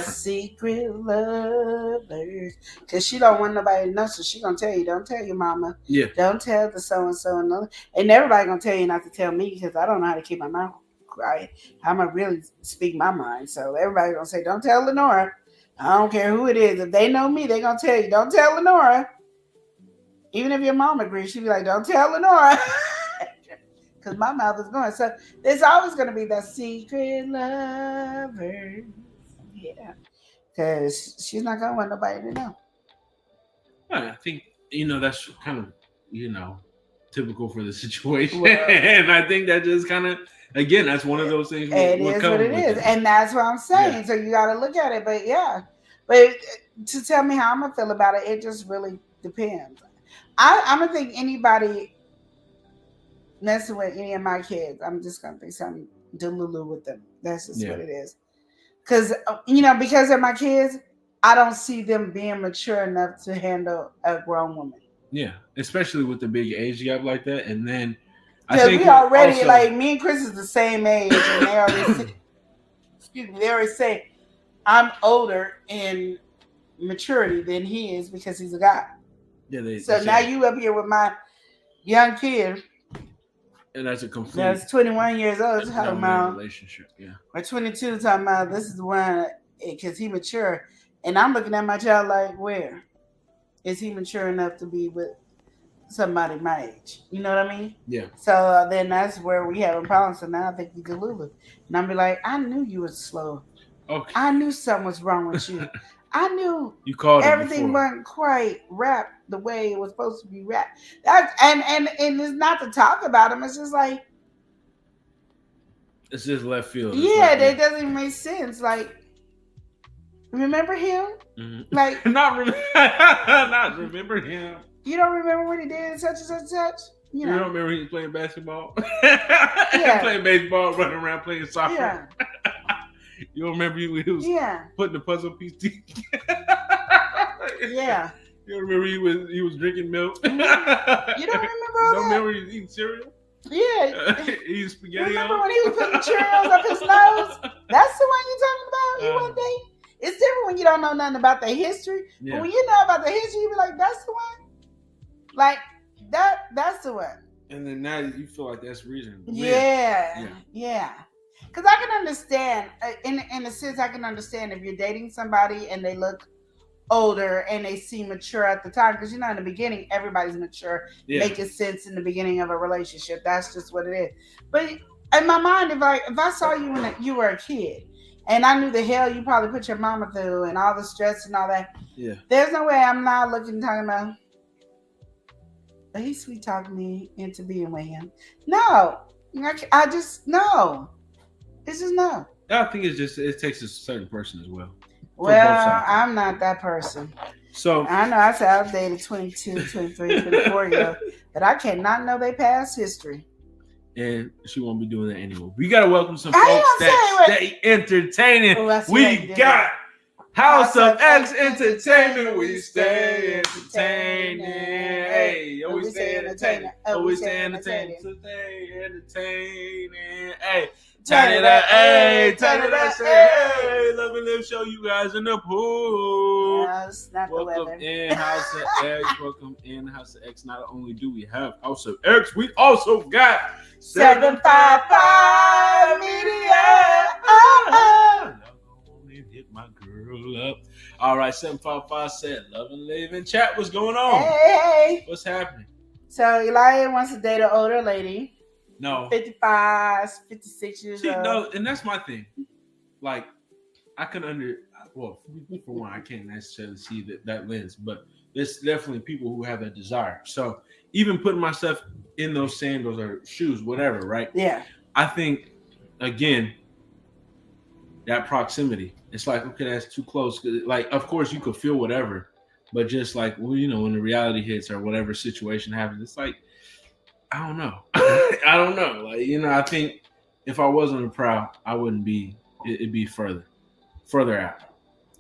secret lovers. Because she don't want nobody to know, so she gonna tell you, don't tell your mama. Yeah. Don't tell the so-and-so. And everybody gonna tell you not to tell me because I don't know how to keep my mouth quiet. I'm gonna really speak my mind. So everybody gonna say, don't tell Lenora. I don't care who it is. If they know me, they gonna tell you, don't tell Lenora. Even if your mom agrees, she'd be like, don't tell Lenora. Because my mouth is going. So there's always going to be that secret lover. Yeah. Because she's not going to want nobody to know. Well, I think, that's kind of, typical for the situation. Well, and I think that just kind of, again, that's one of those things. It is what it is. And that's what I'm saying. Yeah. So you got to look at it. But yeah. But to tell me how I'm going to feel about it, it just really depends. I'm going to think anybody messing with any of my kids, I'm just gonna think something delulu with them. That's just what it is. Because because they're my kids, I don't see them being mature enough to handle a grown woman. Yeah, especially with the big age gap like that. And then I think we already also, like me and Chris is the same age, and they already they already say I'm older in maturity than he is because he's a guy. Yeah, so now you up here with my young kid. And that's a complete. That's 21 years old. Talking about relationship, yeah. Or 22. Talking about this is the one because he mature, and I'm looking at my child like, where is he mature enough to be with somebody my age? You know what I mean? Yeah. So then that's where we have a problem. So now I think he's delulu, and I'm be like, I knew you were slow. Okay. I knew something was wrong with you. I knew you called everything wasn't quite wrapped the way it was supposed to be wrapped. That and it's not to talk about him. It's just like it's just left field. Yeah, that doesn't even make sense. Like, remember him? Mm-hmm. Like, not remember him. You don't remember what he did such and such and such? You don't remember he was playing basketball? Yeah. Playing baseball, running around playing soccer. Yeah. You don't remember he was putting the puzzle piece together? Yeah. You don't remember he was drinking milk? You don't remember all that? Don't remember he was eating cereal? Yeah. Eating spaghetti. Remember when he was putting Cheerios up his nose? That's the one you're talking about? You one day? It's different when you don't know nothing about the history. Yeah. But when you know about the history, you be like, that's the one? Like, that's the one. And then now you feel like that's reason. Yeah. Because I can understand, in a sense, I can understand if you're dating somebody and they look older and they seem mature at the time. Because, in the beginning, everybody's mature. Making sense in the beginning of a relationship. That's just what it is. But in my mind, if I saw you when you were a kid, and I knew the hell you probably put your mama through and all the stress and all that, there's no way I'm not looking talking about, he's sweet talking me into being with him. No. I just, no. It's just no. I think it takes a certain person as well. Well, I'm not that person. So I know I said I've dated 22, 23, 24 years old, but I cannot know their past history. And she won't be doing that anymore. We gotta welcome some folks that stay entertaining. We got House of X Entertainment. We stay entertaining. Hey, we stay entertaining. We stay entertaining. Stay entertaining. Hey, turn it up. Hey, turn it up. Hey, Love and Live show you guys in the pool. Welcome in House of X. Welcome in House of X. Not only do we have House of X, we also got 755 Media. Hit my girl up. All right, 755 said, Love and Live in chat. What's going on? Hey. What's happening? So Elijah wants to date an older lady. No. 55, 56 years old. No, and that's my thing. Like, I can for one, I can't necessarily see that lens, but there's definitely people who have that desire. So even putting myself in those sandals or shoes, whatever, right? Yeah. I think, again, that proximity. It's like, okay, that's too close. Like, of course, you could feel whatever, but just like, well, when the reality hits or whatever situation happens, it's like, I don't know. I don't know. Like, I think if I was on the prowl, I wouldn't be. It'd be further out.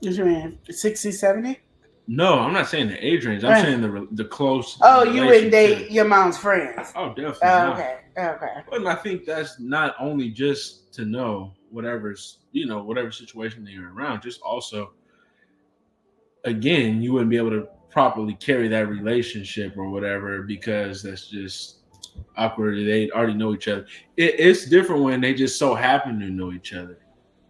What you mean, 60, 70? No, I'm not saying the age range. I'm saying the close. Oh, you wouldn't date your mom's friends. Oh, definitely. Okay. But I think that's not only just to know whatever situation they're around, just also, again, you wouldn't be able to properly carry that relationship or whatever because that's just awkward. They already know each other. It's different when they just so happen to know each other,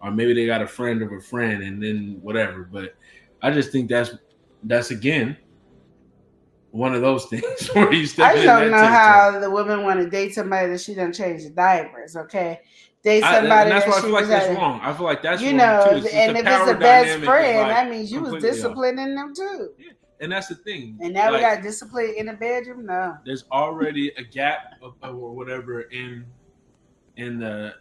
or maybe they got a friend of a friend and then whatever. But I just think that's again one of those things where you step in. I don't know how the woman want to date somebody that she doesn't change the diapers. Okay, date somebody. And that's why I feel like that's wrong. I feel like that's wrong too. And if it's a best friend, that means you was disciplining them too. Yeah. And that's the thing. And now we got discipline in the bedroom. No, there's already a gap or whatever in the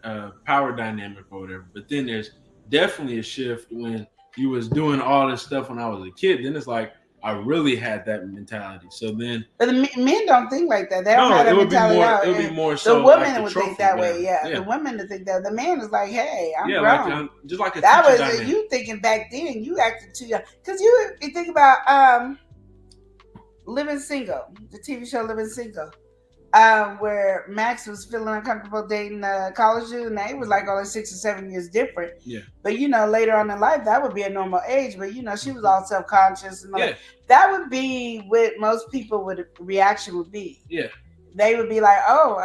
power dynamic or whatever. But then there's definitely a shift when you was doing all this stuff when I was a kid. Then it's like I really had that mentality. So then, but the men don't think like that. They don't have that mentality. It would be more so. The women would think that way. Yeah, the women would think that. The man is like, "Hey, I'm grown." Just like that was dynamic. You thinking back then. You acted too young because you think about Living Single, the TV show Living Single, where Max was feeling uncomfortable dating a college student, and they was like only 6 or 7 years different. Yeah. But later on in life, that would be a normal age. But she was all self-conscious and that would be what most people reaction would be. Yeah. They would be like, "Oh,"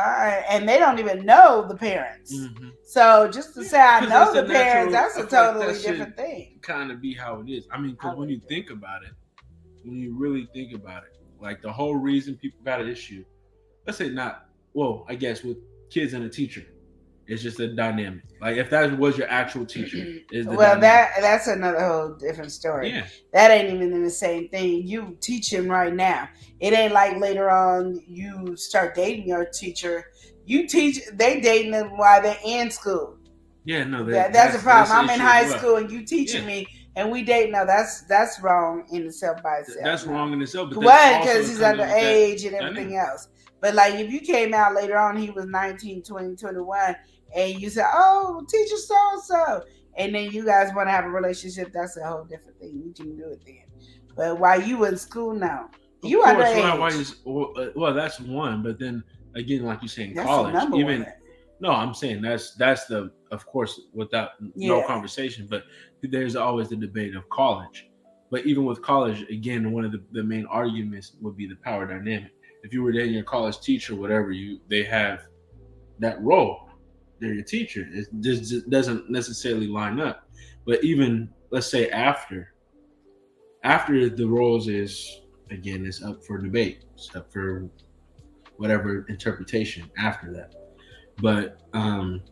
and they don't even know the parents. Mm-hmm. So just to say I know the parents, that's a totally different thing. Kind of be how it is. I mean, because when you think about it, when you really think about it, like the whole reason people got an issue, let's say I guess with kids and a teacher, It's just a dynamic. Like if that was your actual teacher, that's another whole different story. Yeah. That ain't even the same thing. You teach him right now. It ain't like later on you start dating your teacher. You teach, they dating them while they're in school. Yeah, no, that's the problem. I'm in high school and you teaching me, and we date. No, that's wrong in itself by itself. That's wrong in itself. Why? Because he's underage and everything else. But like if you came out later on, he was 19, 20, 21, and you said, "Oh, teacher so and so," and then you guys want to have a relationship, that's a whole different thing. You can do it then. But while you in school now, you underage. Well, that's one. But then again, like you say in college, even. No, I'm saying that's the, of course, without no conversation, but there's always the debate of college. But even with college, again, one of the main arguments would be the power dynamic. If you were dating your college teacher, whatever, they have that role. They're your teacher. It just doesn't necessarily line up. But even, let's say after the roles is, again, it's up for debate. It's up for whatever interpretation after that. But I'm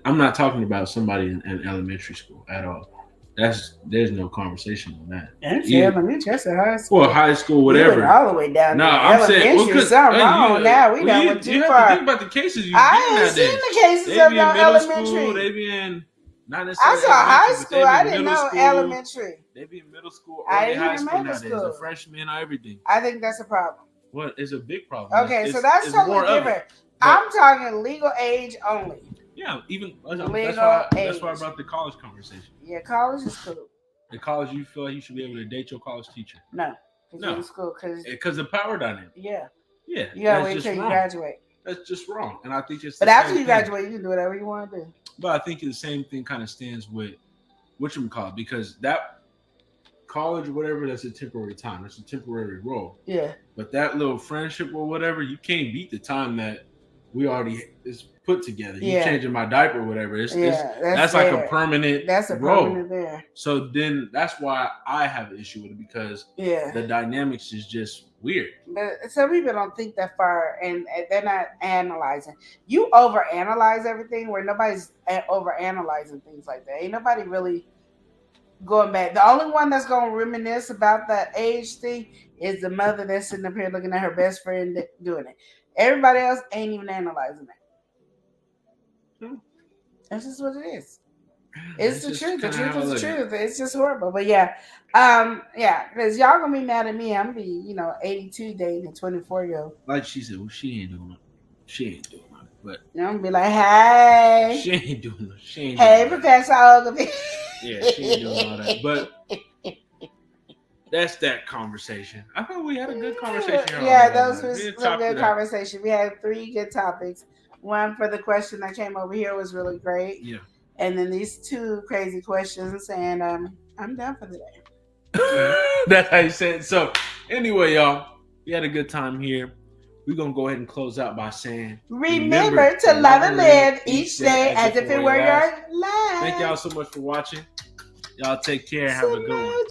not talking about somebody in elementary school at all. There's no conversation on that. Elementary, that's a high school. Well, high school, whatever. You all the way down. No, I'm saying something wrong now. We done went too far. You have to think about the cases you I ain't seen the cases of no elementary. School, they be in not necessarily. I saw high school. I didn't know elementary. They be in middle school. I didn't high school nowadays. A freshman or everything. I think that's a problem. Well, it's a big problem. Okay, so that's totally different. I'm talking legal age only. Yeah, even that's why I brought the college conversation. Yeah, college is cool. In college, you feel like you should be able to date your college teacher? No, in school because the power dynamic. Yeah. Yeah. You gotta wait until you graduate. That's just wrong, and I think it's. But after you graduate, you can do whatever you want to do. But I think the same thing kind of stands with whatchamacallit, because that college or whatever, that's a temporary time. That's a temporary role. Yeah. But that little friendship or whatever, you can't beat the time that we already is put together. You changing my diaper or whatever. That's like a permanent. That's a permanent there. So then that's why I have an issue with it, because the dynamics is just weird. But some people don't think that far, and they're not analyzing. You overanalyze everything where nobody's overanalyzing things like that. Ain't nobody really going back. The only one that's going to reminisce about that age thing is the mother that's sitting up here looking at her best friend doing it. Everybody else ain't even analyzing it. That's just what it is. It's the truth. The truth is the truth. It's just horrible. But because y'all gonna be mad at me. I'm gonna be, 82 dating a 24-year-old. Like she said, well, she ain't doing it. But I'm gonna be like, hey. She ain't doing it. Hey, Professor Ogilvy. Yeah, she ain't doing all that. But that's that conversation. I thought we had a good conversation. Yeah, those was a good conversation. We had 3 good topics. One for the question that came over here was really great. Yeah. And then these 2 crazy questions, and I'm done for the day. That's how you said it. So anyway, y'all, we had a good time here. We're going to go ahead and close out by saying, remember to love and live each day as if it were your last. Thank y'all so much for watching. Y'all take care and have a good one.